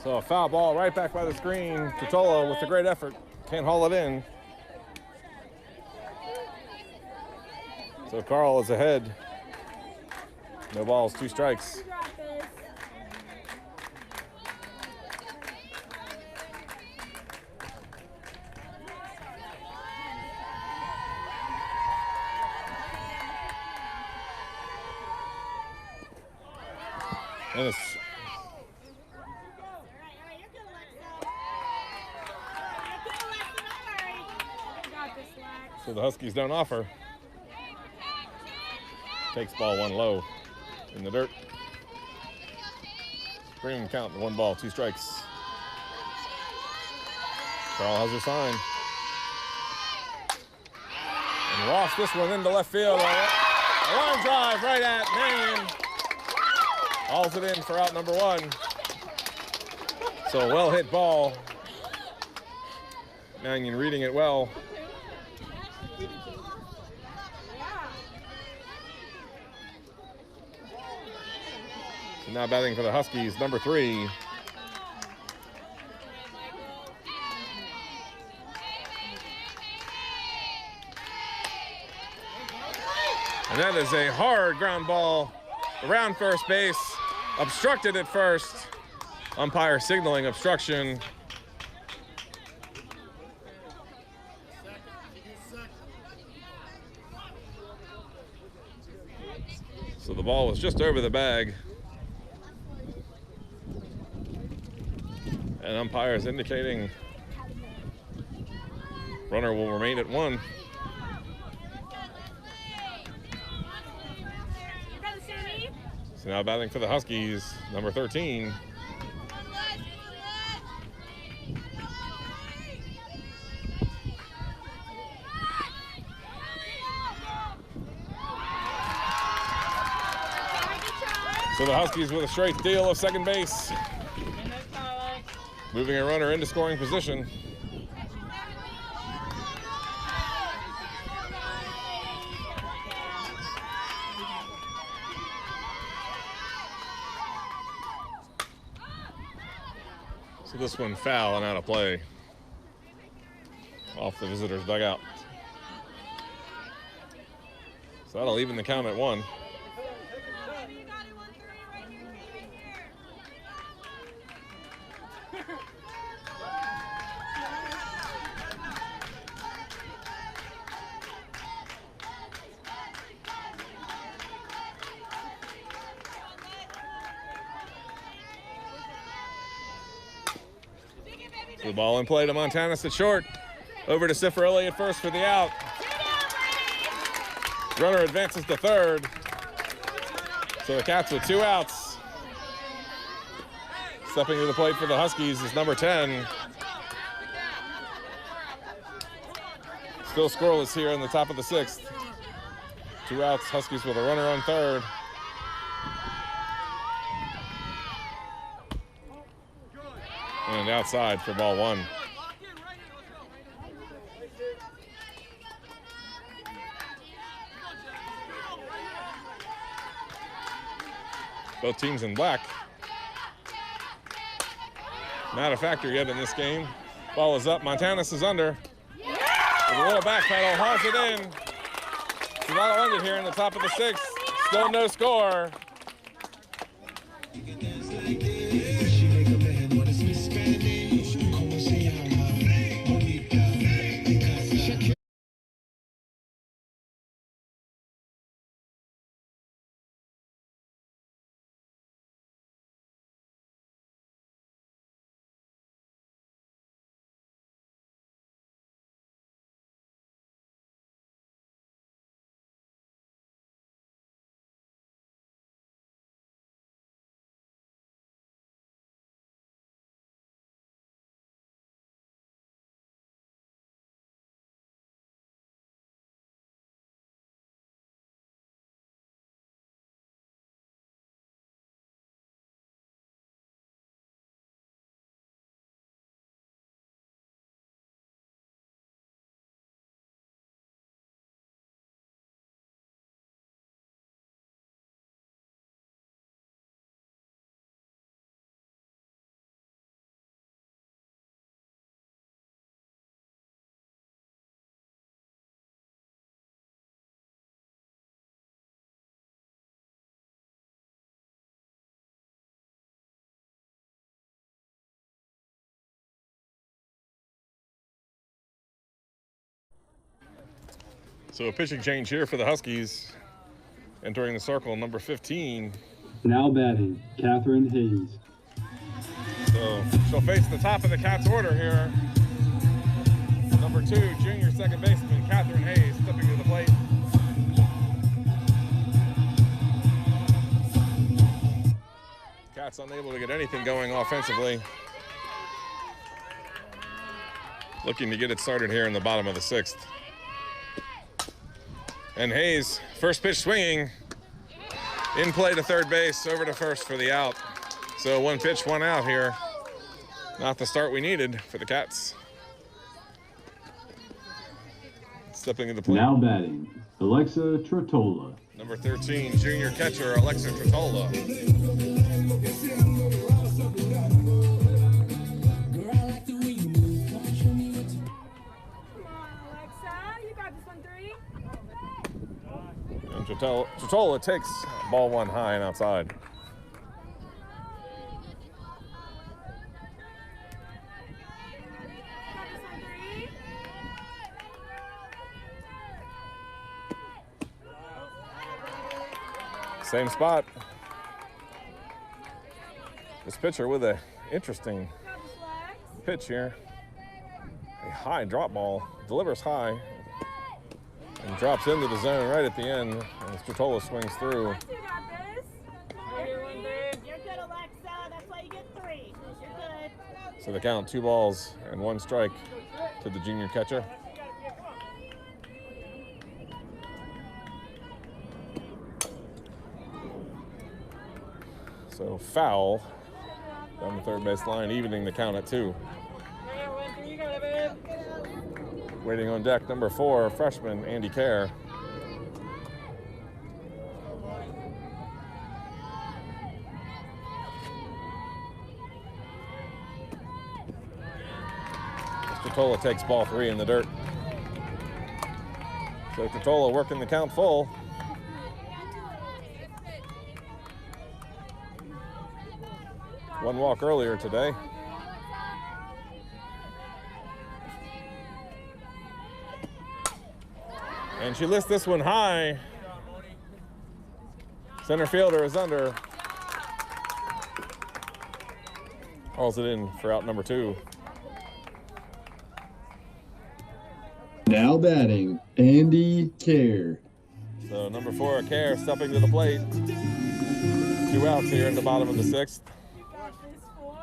So a foul ball right back by the screen. Totola with a great effort. Can't haul it in. So Carl is ahead. No balls, 2 strikes. And it's so the Huskies don't offer. Takes ball 1 low in the dirt. Bring him count to 1 ball, 2 strikes. Carl has her sign. And lost this one into left field. A line drive right at Mannion. Hauls it in for out number 1. So a well hit ball. Mannion reading it well. So now batting for the Huskies, number 3. And that is a hard ground ball around first base. Obstructed at first. Umpire signaling obstruction. So the ball was just over the bag. And umpire is indicating runner will remain at 1. So now batting for the Huskies, number 13. So the Huskies with a straight steal of second base. Moving a runner into scoring position. So this one foul and out of play. Off the visitor's dugout. So that'll even the count at 1. So the ball in play to Montanus at short. Over to Cifarelli at first for the out. Runner advances to third. So the Cats with 2 outs. Stepping to the plate for the Huskies is number 10. Still scoreless here in the top of the 6th. 2 outs, Huskies with a runner on third. And outside for ball 1. Both teams in black. Not a factor yet in this game. Ball is up, Montanus is under. With a little back pedal, hauls it in. So that'll end it here in the top of the 6th. Still no score. So a pitching change here for the Huskies. Entering the circle, number 15. Now batting, Catherine Hayes. So she'll face the top of the Cats order here. Number 2, junior second baseman, Catherine Hayes, stepping to the plate. Cats unable to get anything going offensively. Looking to get it started here in the bottom of the 6th. And Hayes, first pitch swinging. In play to third base, over to first for the out. So 1 pitch, 1 out here. Not the start we needed for the Cats. Stepping to the plate. Now batting, Alexa Trottola. Number 13, junior catcher, Alexa Trottola. And Trottola takes ball 1 high and outside. Same spot. This pitcher with an interesting pitch here. A high drop ball, delivers high, and drops into the zone right at the end. And Trottola swings through. You're good, Alexa. That's why you get 3. You're good. So the count, 2 balls and 1 strike to the junior catcher. So foul down the third base line, evening the count at 2. Waiting on deck, number 4, freshman Andy Kerr. Trottola takes ball 3 in the dirt. So Trottola working the count full. One walk earlier today. And she lifts this one high. Center fielder is under. Hauls it in for out number 2. Now batting, Andy Kerr. So number 4, Kerr, stepping to the plate. 2 outs here in the bottom of the 6th. You got this 4.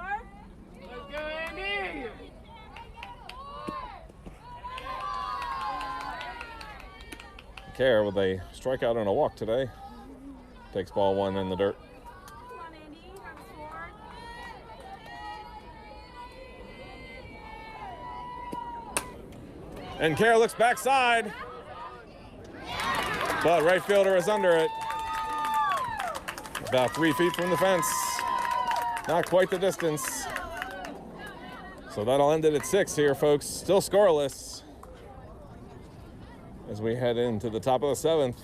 Let's go, Andy! Kerr with a strikeout and a walk today. Takes ball 1 in the dirt. Come on, Andy. Comes 4. And Kerr looks backside. But right fielder is under it. About 3 feet from the fence. Not quite the distance. So that'll end it at 6 here, folks. Still scoreless as we head into the top of the 7th.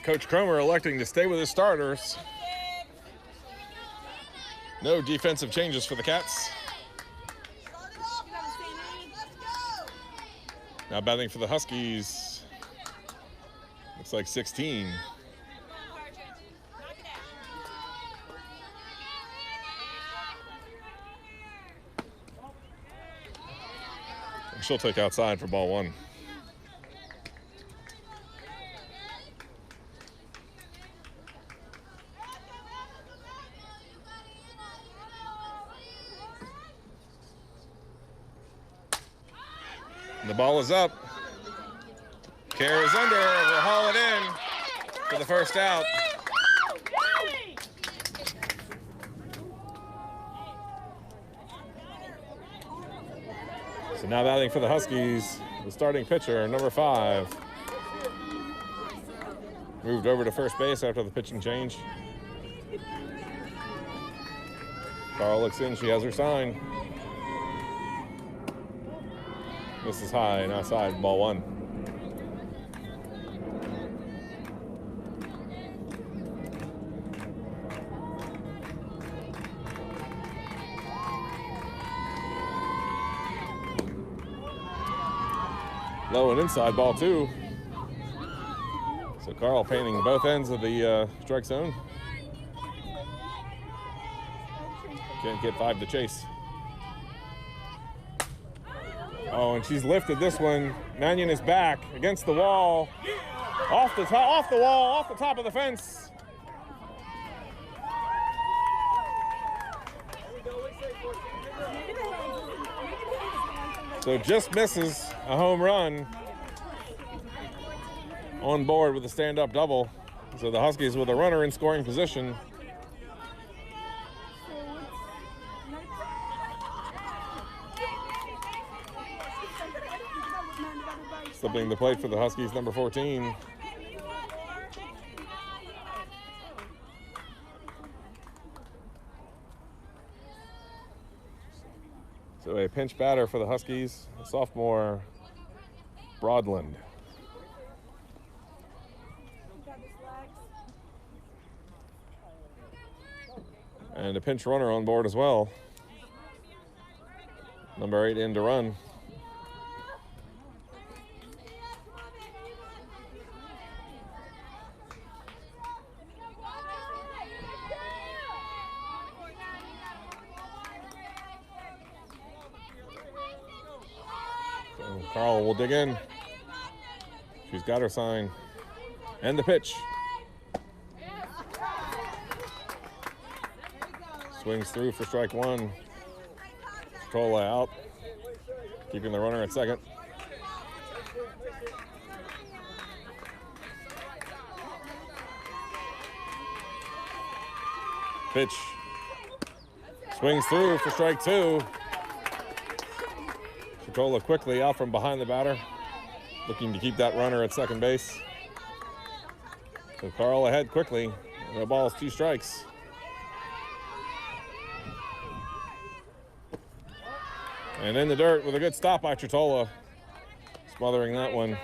Coach Cromer electing to stay with his starters. No defensive changes for the Cats. Now batting for the Huskies. Looks like 16. And she'll take outside for ball 1. The ball is up. Kerr is under. We'll haul it in for the first out. So now batting for the Huskies, the starting pitcher, number 5. Moved over to first base after the pitching change. Carl looks in. She has her sign. This is high and outside, ball 1. Low and inside, ball 2. So Carl painting both ends of the strike zone. Can't get 5 to chase. Oh, and she's lifted this one. Mannion is back against the wall. Off the wall, off the top of the fence. So just misses a home run. On board with a stand-up double. So the Huskies with a runner in scoring position. Slipping the plate for the Huskies, number 14. So a pinch batter for the Huskies, sophomore Broadland. And a pinch runner on board as well. Number 8 in to run. Carl will dig in. She's got her sign. And the pitch. Swings through for strike one. Tola out, keeping the runner at second. Pitch. Swings through for strike two. Tola quickly out from behind the batter, looking to keep that runner at second base. So Carl ahead quickly. No balls, 2 strikes. And in the dirt with a good stop by Tritola. Smothering that one.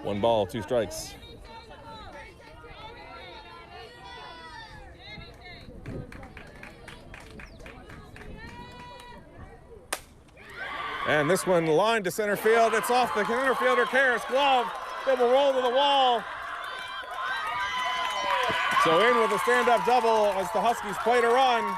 1 ball, 2 strikes. And this one lined to center field. It's off the center fielder Karras' glove. It will roll to the wall. So in with a stand-up double as the Huskies play to run.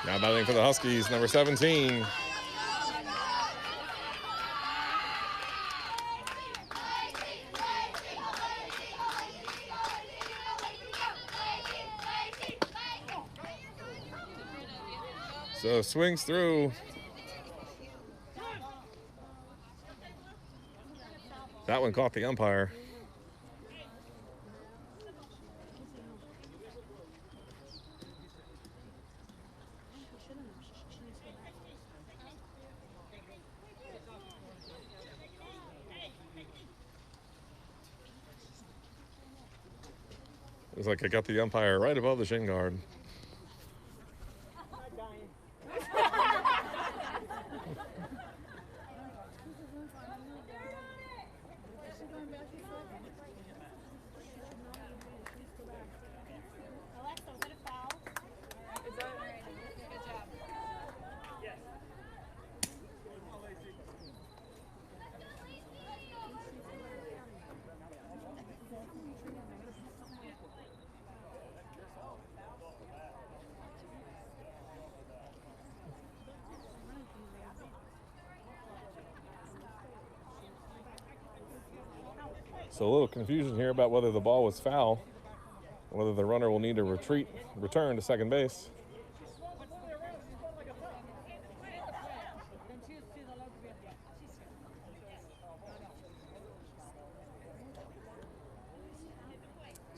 Now batting for the Huskies, number 17. So swings through. That one caught the umpire. It was like I got the umpire right above the shin guard. So a little confusion here about whether the ball was foul, whether the runner will need to return to second base.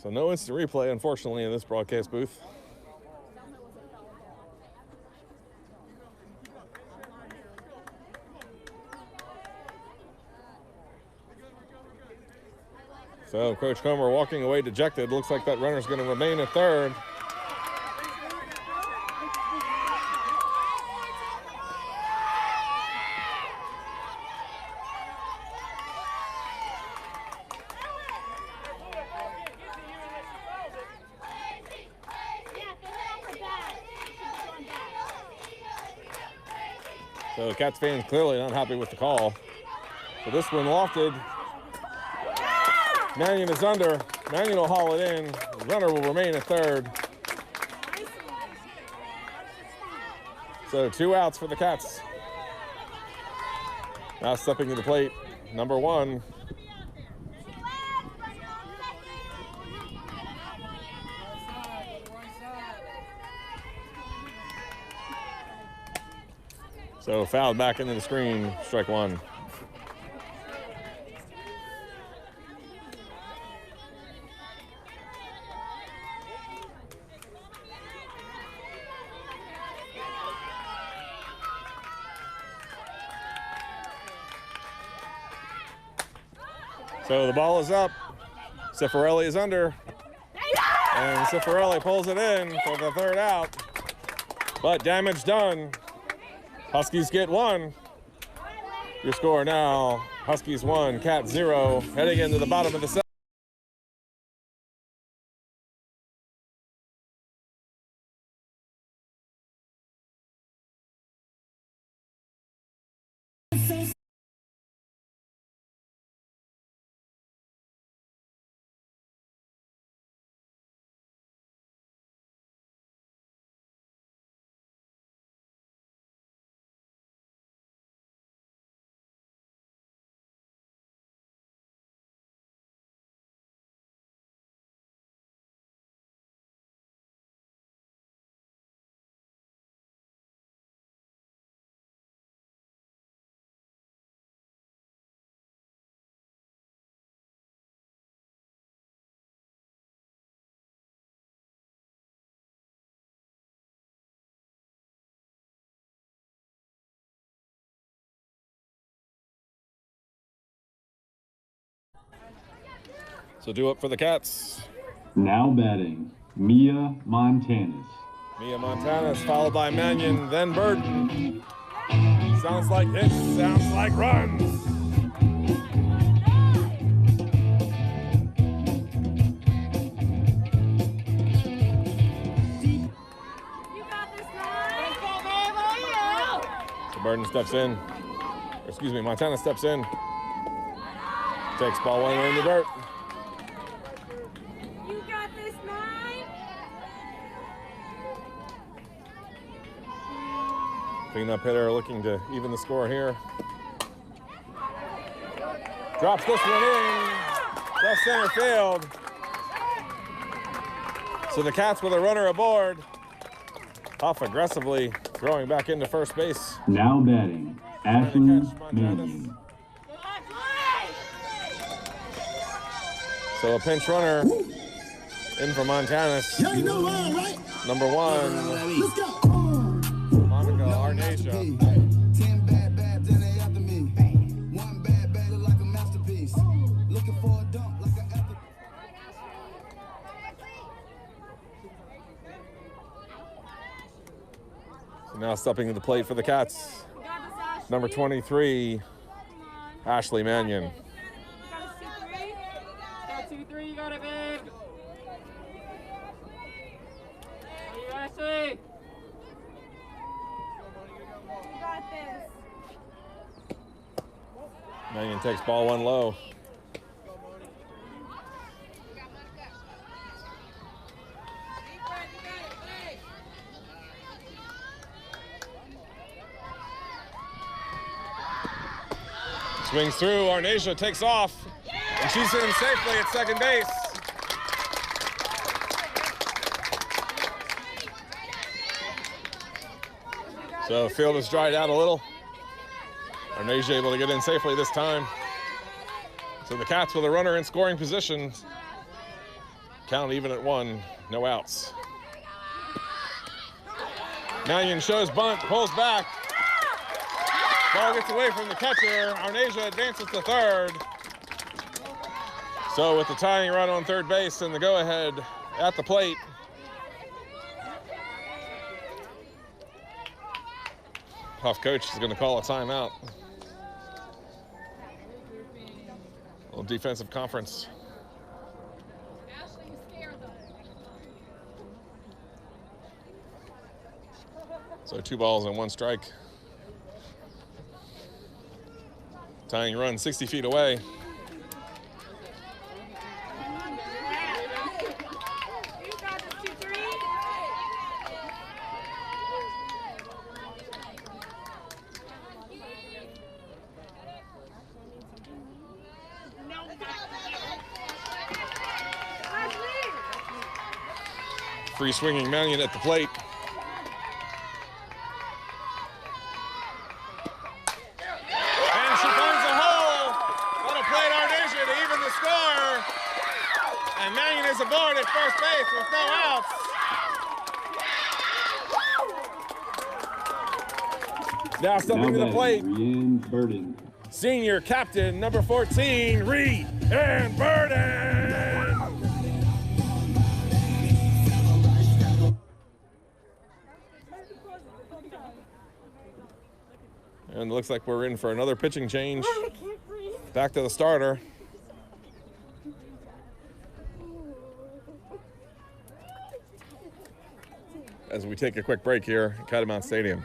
So no instant replay, unfortunately, in this broadcast booth. So Coach Comer walking away dejected. Looks like that runner's going to remain at third. So the Cats fans clearly not happy with the call. So this one lofted. Mannion is under. Mannion will haul it in. The runner will remain at third. So 2 outs for the Cats. Now stepping to the plate, number 1. So fouled back into the screen, strike 1. So the ball is up. Cifarelli is under. And Cifarelli pulls it in for the 3rd out. But damage done. Huskies get 1. Your score now, Huskies 1, Cats 0, heading into the bottom of the 7th. So do it for the Cats. Now batting, Mia Montanus. Mia Montanus, followed by Mannion, then Burton. Sounds like hits, sounds like runs. You got this, guys. So Burton steps in. Or excuse me, Montana steps in. Takes ball one in the dirt. You got this, 9. Cleanup hitter looking to even the score here. Drops this one in. Left center field. So the Cats with a runner aboard. Hough aggressively throwing back into first base. Now batting, Ashley Mannion. So a pinch runner in for Montanus. Yeah, you know mine, right? Number 1, Let's go. Monica Arnasia. 10 bad babs and they after me. One bad bag look like a masterpiece. Looking for a dump like an apple. So now stepping to the plate for the Cats. Number 23, Ashley Mannion. Got 2-3, you got it, babe. What do you guys see? You got this. Mannion takes ball 1 low. Swings through, Arnasia takes off, and she's in safely at second base. So the field has dried out a little. Arnasia able to get in safely this time. So the Cats with a runner in scoring position. Count even at 1, no outs. Mannion shows bunt, pulls back. Ball gets away from the catcher. Arnasia advances to third. So with the tying run on third base and the go-ahead at the plate, Hough coach is going to call a timeout. A little defensive conference. So 2 balls and 1 strike. Tying run 60 feet away. You got this, 2-3. Free swinging Mannion at the plate. And she finds a hole. That'll play Arnasia to even the score. And Mannion is aboard at first base with no outs. Now stepping to the plate, Rhiannon Burden. senior captain number 14, Rhiannon Burden. And it looks like we're in for another pitching change. Back to the starter. As we take a quick break here at Catamount Stadium.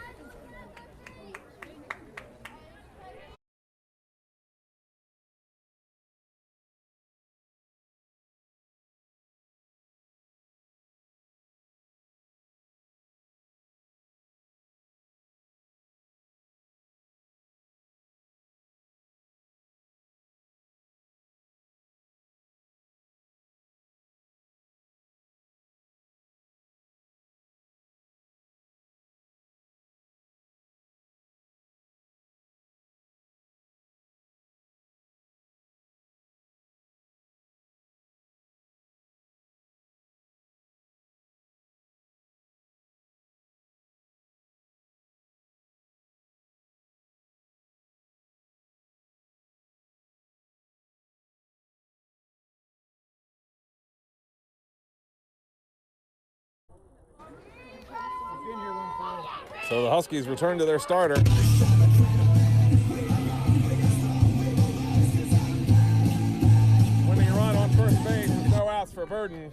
So the Huskies return to their starter. Winning a run on first base with no outs for Burden.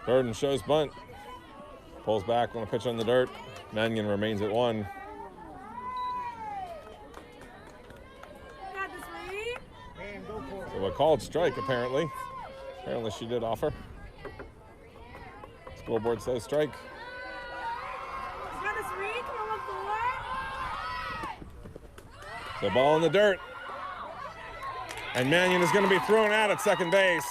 Burden shows bunt. Pulls back on a pitch on the dirt. Mannion remains at 1. So a called strike, apparently. Apparently she did offer. Scoreboard says strike. So ball in the dirt. And Mannion is going to be thrown out at second base.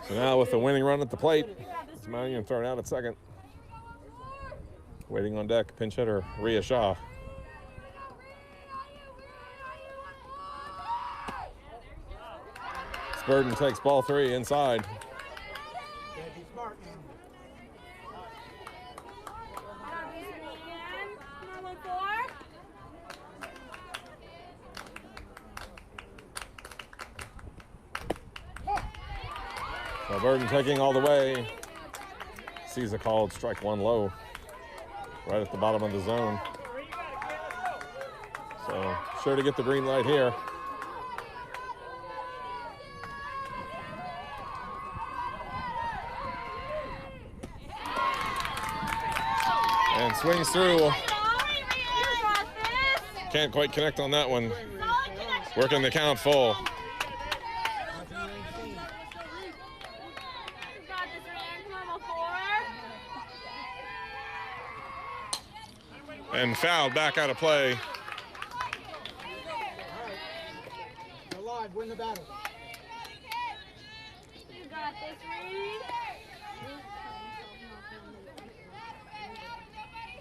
So now with the winning run at the plate, it's Mannion thrown out at second. Waiting on deck, pinch hitter Rhea Shaw. Burden takes ball 3 inside. So Burden taking all the way. Sees a called strike 1 low. Right at the bottom of the zone. So sure to get the green light here. And swings through. Can't quite connect on that one. Working the count full. And fouled back out of play. Alive, win the battle. You got this, Reed.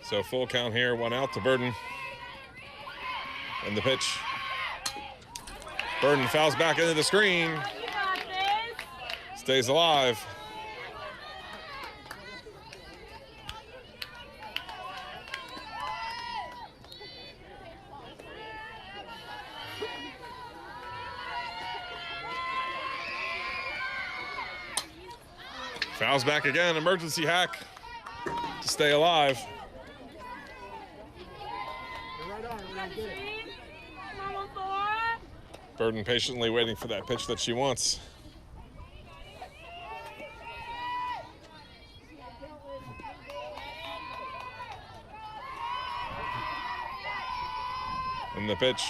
So full count here, 1 out to Burden. And the pitch. Burden fouls back into the screen. Stays alive. Fouls back again, emergency hack to stay alive. Burden patiently waiting for that pitch that she wants. And the pitch.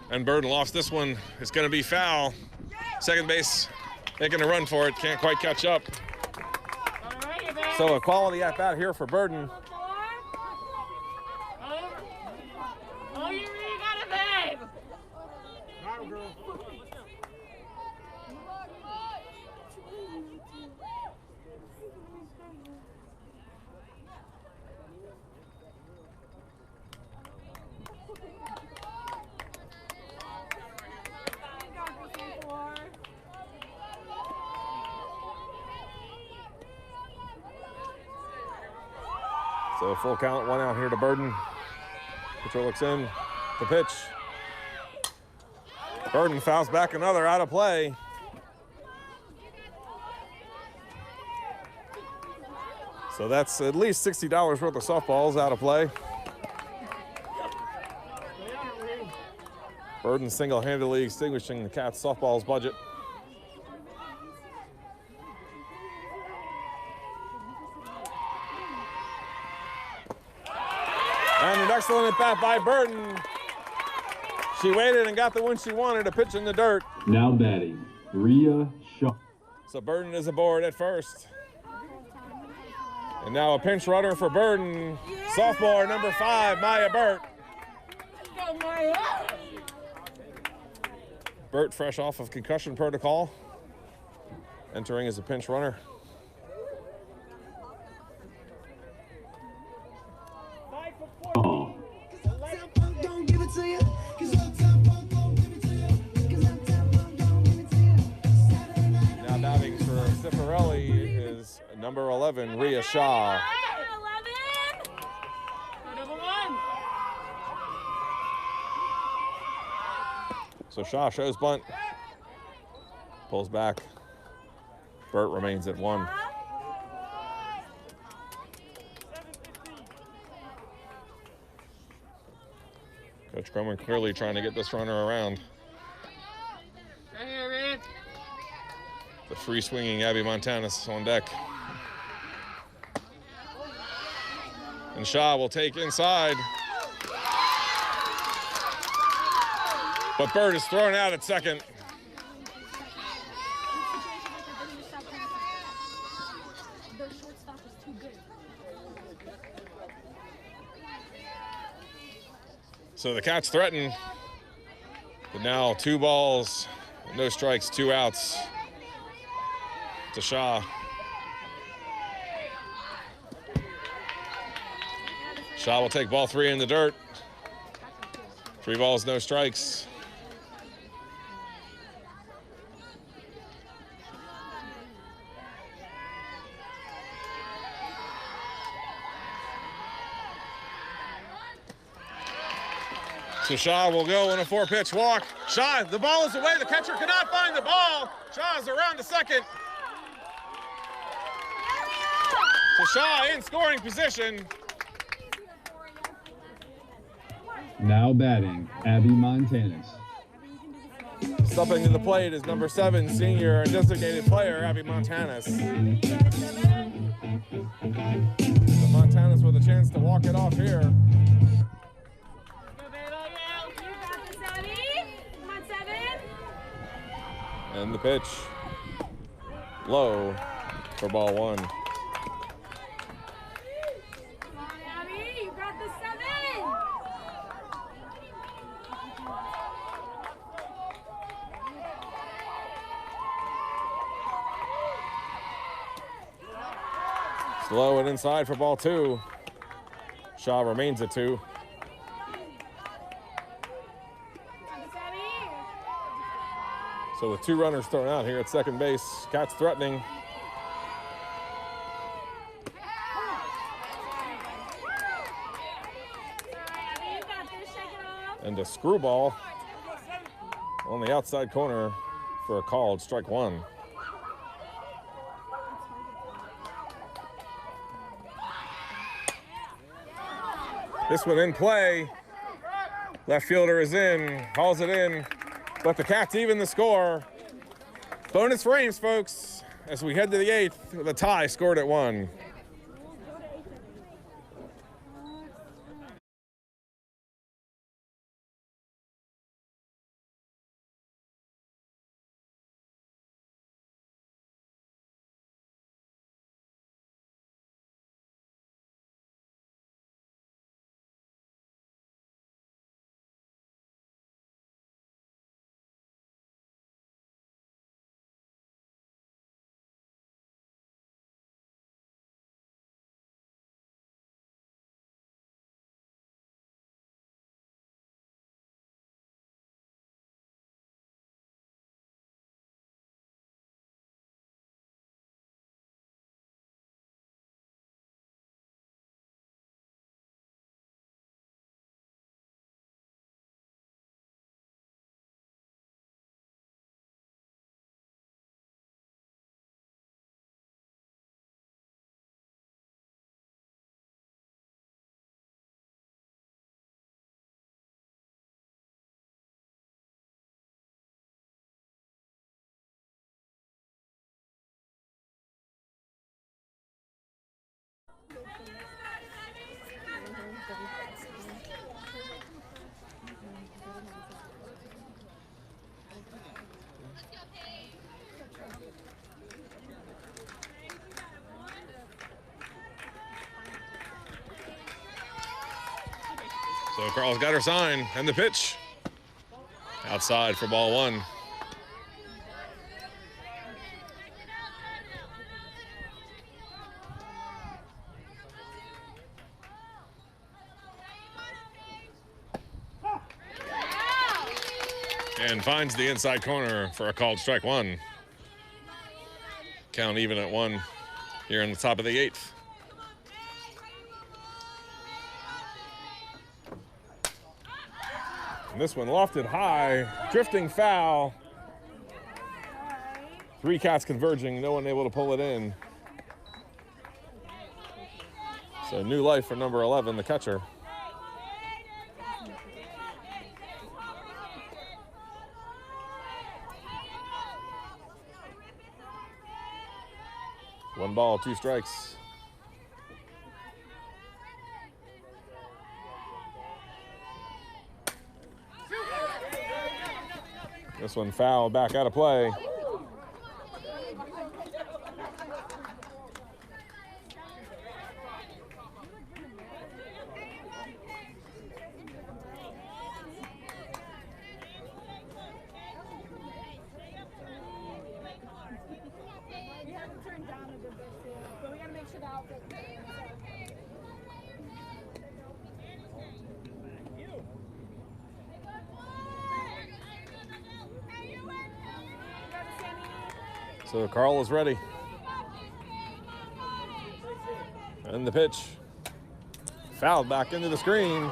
And Burden lost this one. It's going to be foul. Second base making a run for it. Can't quite catch up. So a quality at bat here for Burden. Oh, you really got it, babe. So full count, 1 out here to Burden. Pitcher looks in, the pitch. Burden fouls back another out of play. So that's at least $60 worth of softballs out of play. Burden single-handedly extinguishing the Cats softballs budget. And an excellent at-bat by Burden. She waited and got the one she wanted, a pitch in the dirt. Now batting, Rhea Shaw. So Burden is aboard at first. And now a pinch runner for Burden. Sophomore number 5, Maya Burt. Burt fresh off of concussion protocol. Entering as a pinch runner. Cifarelli is number 11, Rhea Shaw. Number 1. So Shaw shows bunt, pulls back. Burt remains at 1. Coach Croman clearly trying to get this runner around. Right here, Reed. The free swinging Abby Montanus on deck. And Shaw will take inside. But Burt is thrown out at second. So the Cats threaten, but now 2 balls, no strikes, 2 outs to Shaw. Shaw will take ball 3 in the dirt. 3 balls, no strikes. So Shaw will go on a 4-pitch walk. Shaw, the ball is away. The catcher cannot find the ball. Shaw's around to second. So Shaw in scoring position. Now batting, Abby Montanus. Stepping to the plate is number 7, senior and designated player, Abby Montanus. So Montanus with a chance to walk it off here. And the pitch, low for ball 1. Come on, Abby, you got the 7. Slow and inside for ball 2. Shaw remains at 2. So with 2 runners thrown out here at second base, Cats threatening. And a screwball on the outside corner for a called strike 1. This one in play. Left fielder is in, hauls it in, but the Cats even the score. Bonus frames, folks, as we head to the 8th. The tie scored at 1. So Carl's got her sign and the pitch. Outside for ball 1. And finds the inside corner for a called strike 1. Count even at 1 here in the top of the 8th. And this one lofted high, drifting foul. 3 cats converging, no one able to pull it in. So new life for number 11, the catcher. One ball, 2 strikes. This one foul, back out of play. So Carl is ready. And the pitch. Fouled back into the screen.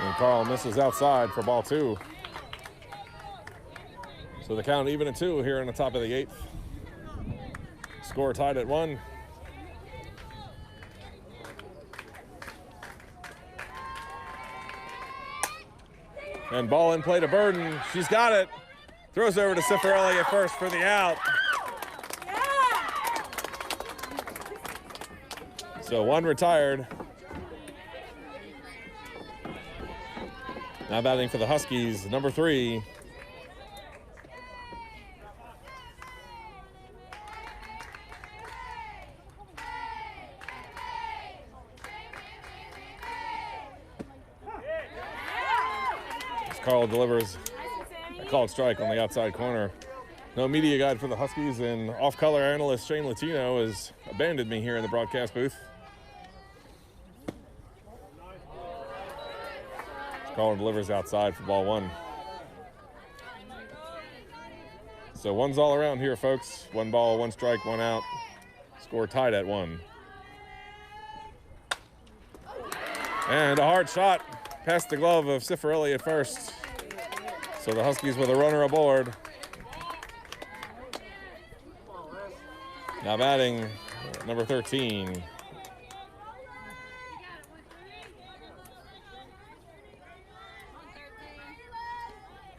And Carl misses outside for ball 2. So the count even at 2 here in the top of the 8th. Score tied at 1. And ball in play to Burden. She's got it. Throws over to Cifarelli at first for the out. So 1 retired. Now batting for the Huskies, number 3. Carl delivers a called strike on the outside corner. No media guide for the Huskies, and off-color analyst Shane Latino has abandoned me here in the broadcast booth. Carl delivers outside for ball 1. So 1's all around here, folks. 1 ball, 1 strike, 1 out. Score tied at 1. And a hard shot past the glove of Cifarelli at first. So the Huskies with a runner aboard. Now batting number 13.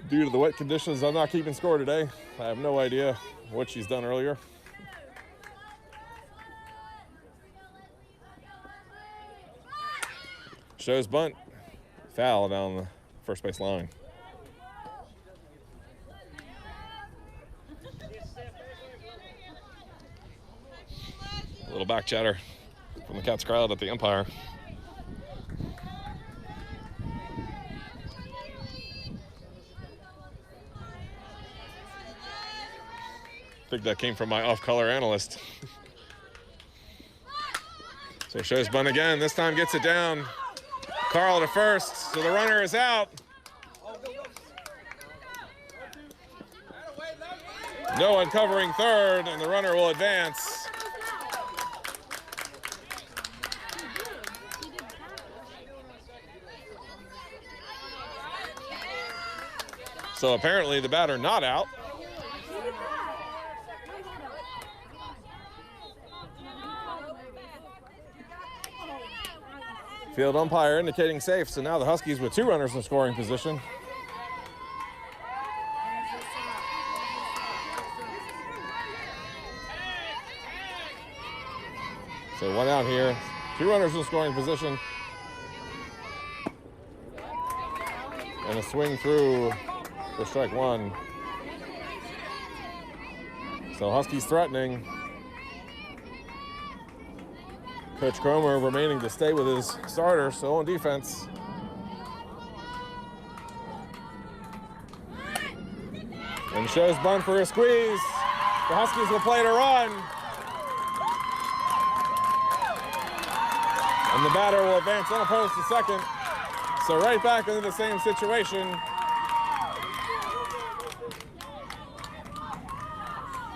Due to the wet conditions, I'm not keeping score today. I have no idea what she's done earlier. Shows bunt. Foul down the first base line. A little back chatter from the Cats crowd at the umpire. I think that came from my off-color analyst. So shows bunt again. This time gets it down. Carl to first, so the runner is out. No one covering third, and the runner will advance. So apparently the batter not out. Field umpire indicating safe, so now the Huskies with 2 runners in scoring position. So 1 out here, 2 runners in scoring position. And a swing through for strike 1. So Huskies threatening. Coach Cromer remaining to stay with his starter, so on defense. And shows bunt for a squeeze. The Huskies will play to run. And the batter will advance unopposed to second. So right back into the same situation.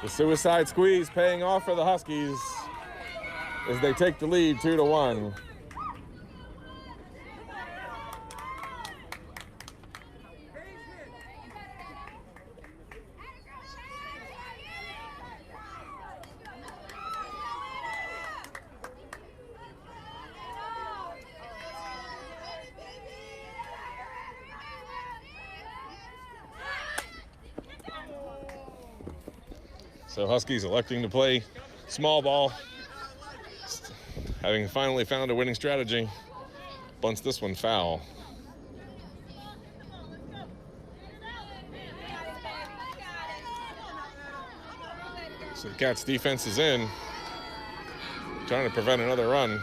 The suicide squeeze paying off for the Huskies as they take the lead 2-1. So Huskies electing to play small ball, having finally found a winning strategy. Bunts this one foul. So the Cats defense is in, trying to prevent another run.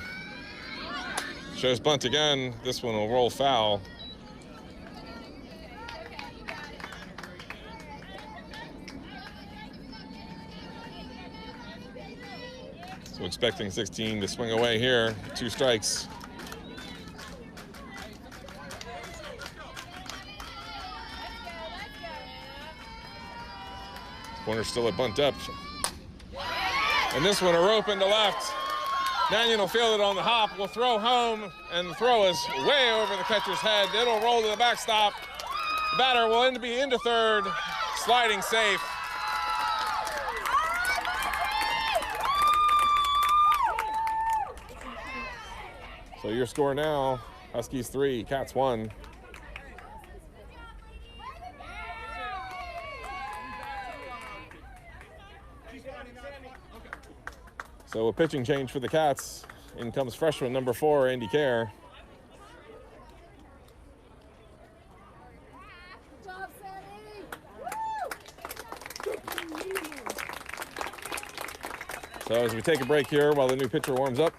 Shows bunt again. This one will roll foul. So expecting 16 to swing away here. 2 strikes. Corner still at bunt up. And this one a rope into left. Mannion will field it on the hop. Will throw home, and the throw is way over the catcher's head. It'll roll to the backstop. The batter will be into third, sliding safe. So your score now, Huskies 3, Cats 1. So a pitching change for the Cats. In comes freshman number 4, Andy Kerr. So as we take a break here while the new pitcher warms up.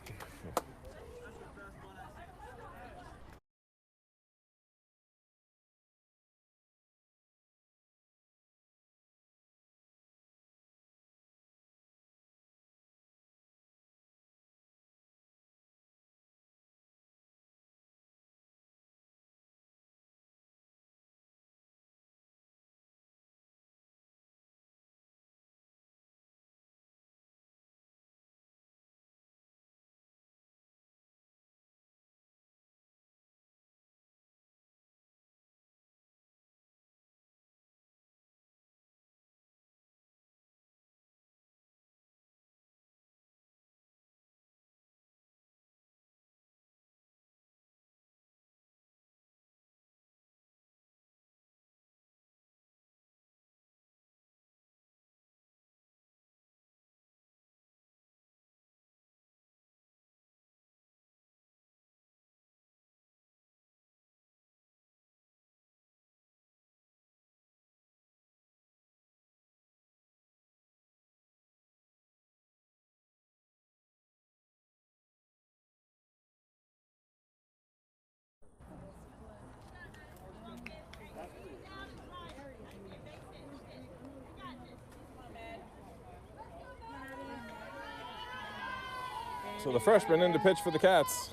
So the freshman in to pitch for the Cats.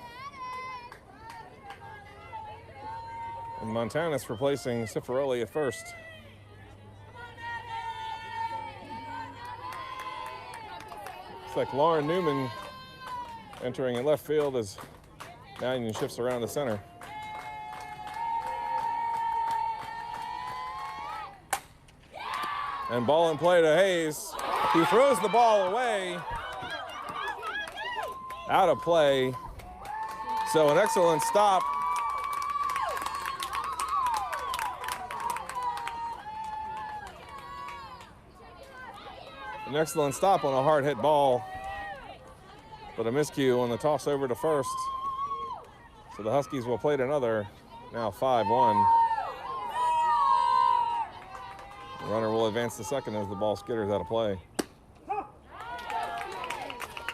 And Montanus replacing Cifarelli at first. Looks like Lauren Newman entering in left field as Mannion shifts around the center. And ball in play to Hayes. He throws the ball away. Out of play. So an excellent stop. An excellent stop on a hard hit ball. But a miscue on the toss over to first. So the Huskies will play to another. Now 5-1. The runner will advance to second as the ball skitters out of play.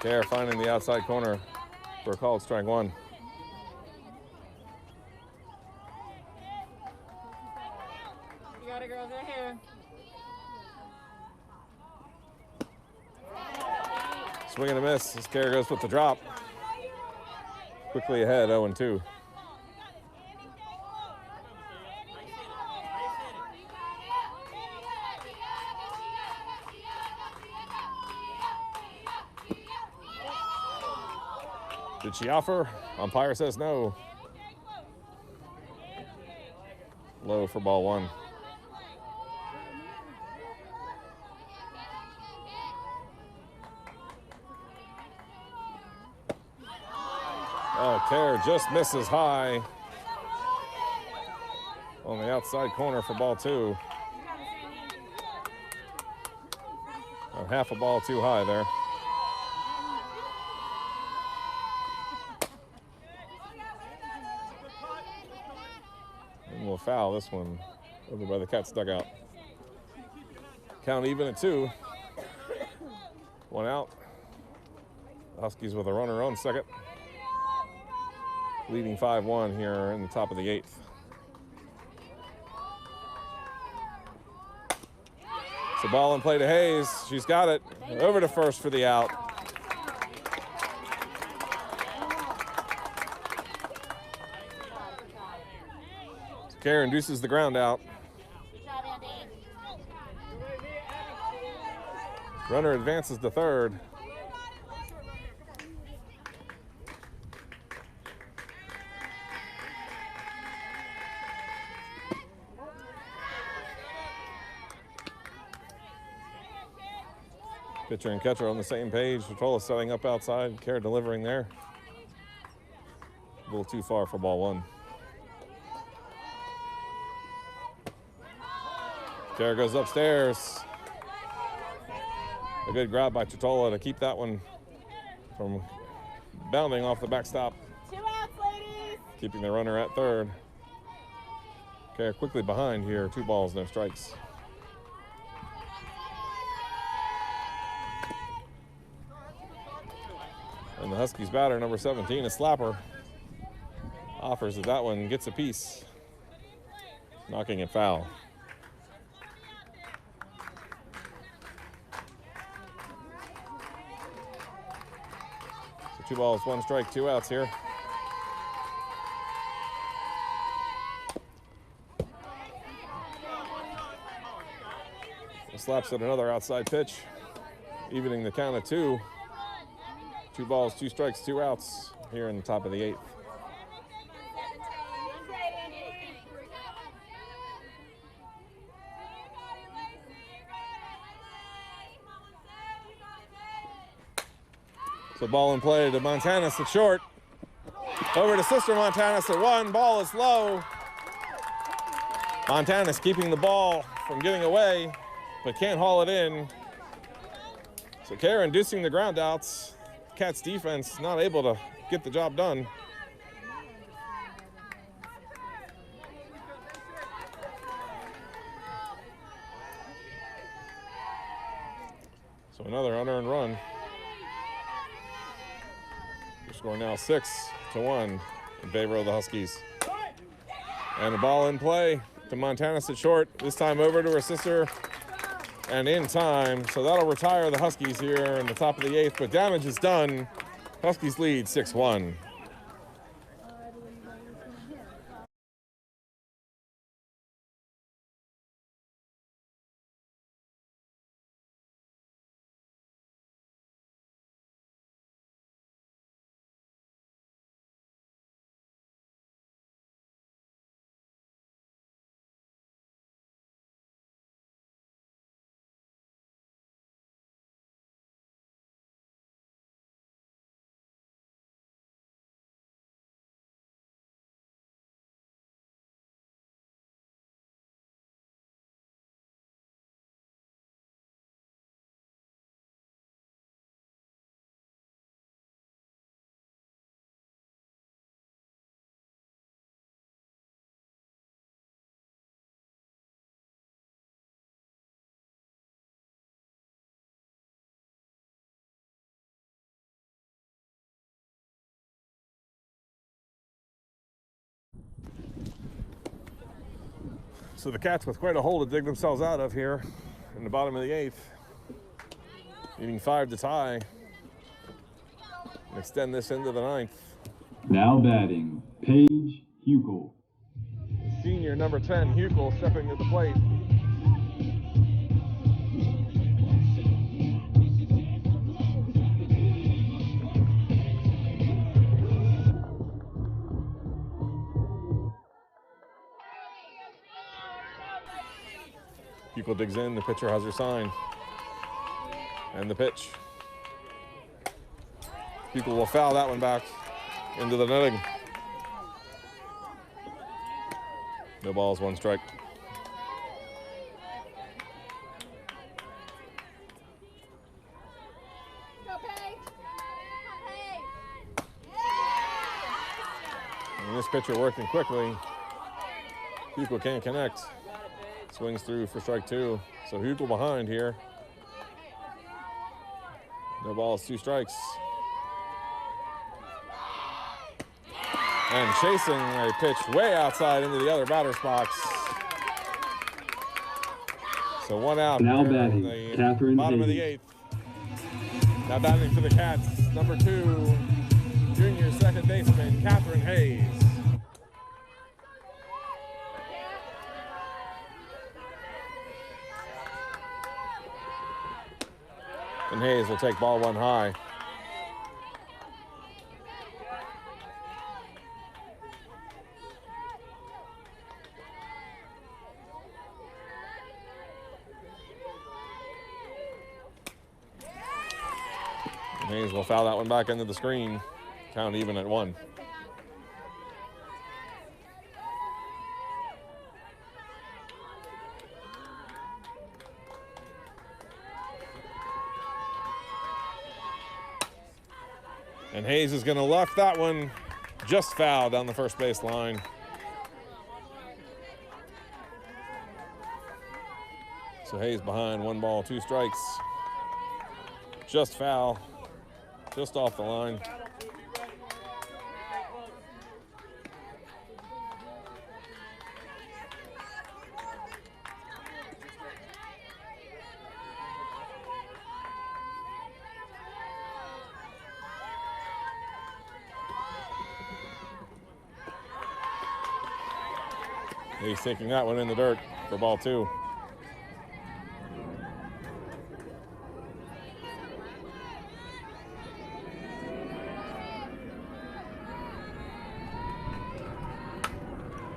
Kerr finding the outside corner for a called strike 1. You got it, girls, right here. Swing and a miss. This carrier goes with the drop. Quickly ahead, 0-2. Did she offer? Umpire says no. Low for ball one. Oh, Kerr just misses high on the outside corner for ball two. Half a ball too high there. And we'll foul this one over by the Cats dugout. Count even at 2. 1 out. The Huskies with a runner on second. Leading 5-1 here in the top of the 8th. It's a ball in play to Hayes. She's got it. Over to first for the out. Kerr induces the ground out. Runner advances to third. Pitcher and catcher on the same page. Trottola setting up outside. Kerr delivering there. A little too far for ball one. Kerr goes upstairs. A good grab by Trottola to keep that one from bounding off the backstop. 2 outs, ladies. Keeping the runner at third. Kerr quickly behind here. 2 balls, no strikes. And the Huskies batter, number 17, a slapper. Offers that that one gets a piece. Knocking it foul. So 2 balls, 1 strike, 2 outs here. The slaps at another outside pitch, evening the count at 2. 2 balls, 2 strikes, 2 outs here in the top of the 8th. So ball in play to Montanus at short. Over to Sister Montanus at 1. Ball is low. Montanus keeping the ball from getting away, but can't haul it in. So Kerr inducing the ground outs. Cats defense not able to get the job done. So another unearned run. We're scoring now 6-1 in favor of the Huskies. And a ball in play to Montanus at short. This time over to her sister and in time. So that'll retire the Huskies here in the top of the 8th, but damage is done. Huskies lead 6-1. So the Cats with quite a hole to dig themselves out of here in the bottom of the 8th. Needing 5 to tie. Extend this into the 9th. Now batting, Paige Hough. Senior number 10, Hough, stepping to the plate. Hough digs in, the pitcher has her sign. And the pitch. Hough will foul that one back into the netting. No balls, 1 strike. And this pitcher working quickly. Hough can't connect. Swings through for strike 2. So Hough behind here. No balls, 2 strikes. And chasing a pitch way outside into the other batter's box. So 1 out. Now here in batting, the Catherine bottom of the Hayes. 8th. Now batting for the Cats, number 2, junior second baseman, Catherine Hayes. And Hayes will take ball 1 high. And Hayes will foul that one back into the screen. Count even at 1. And Hayes is going to left that one just foul down the first base line. So Hayes behind, 1 ball, 2 strikes. Just foul, just off the line. He's taking that one in the dirt for ball 2.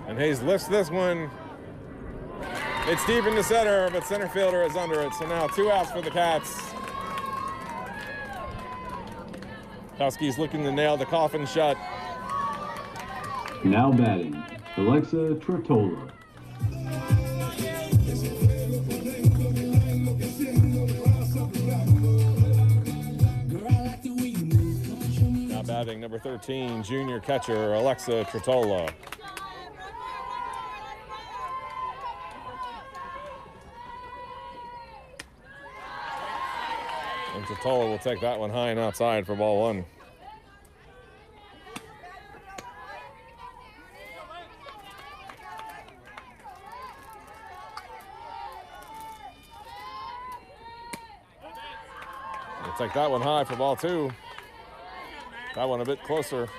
And Hayes lifts this one. It's deep into center, but center fielder is under it. So now 2 outs for the Cats. Huskies looking to nail the coffin shut. Now batting, Alexa Trottola. Now batting number 13, junior catcher Alexa Trottola. And Trottola will take that one high and outside for ball 1. We'll take that one high for ball 2. That one a bit closer.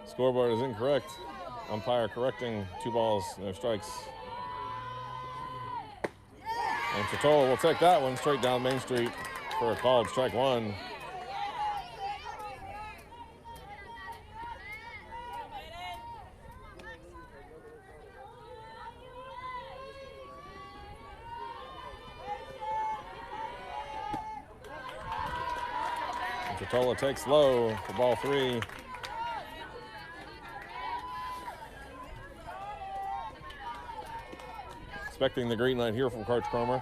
Scoreboard is incorrect. Umpire correcting, 2 balls, no strikes. And Trottola will take that one straight down Main Street for a called strike 1. And Trottola takes low for ball 3. Expecting the green light here from Coach Cromer.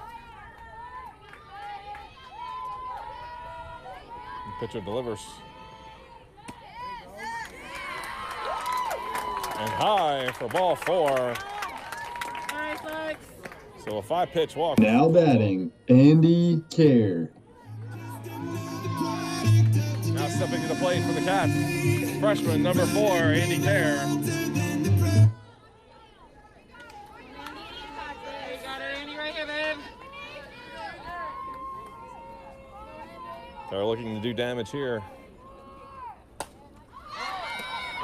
The pitcher delivers. And high for ball 4. So a 5-pitch walk. Now batting, Andy Kerr. Now stepping to the plate for the Cats. Freshman number 4, Andy Kerr. Got it, Andy, right here, babe. They're looking to do damage here.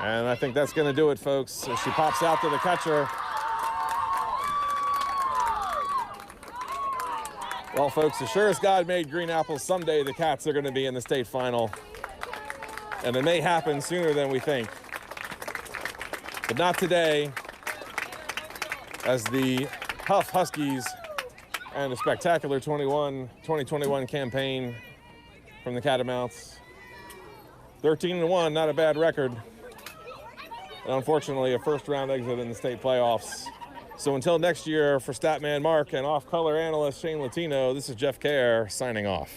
And I think that's going to do it, folks. As she pops out to the catcher. Well, folks, as sure as God made green apples, someday the Cats are going to be in the state final. And it may happen sooner than we think. But not today, as the Hough Huskies and a spectacular 2021 campaign from the Catamounts. 13-1, not a bad record. And unfortunately, a first-round exit in the state playoffs. So until next year, for Statman Mark and off-color analyst Shane Latino, this is Jeff Kerr signing off.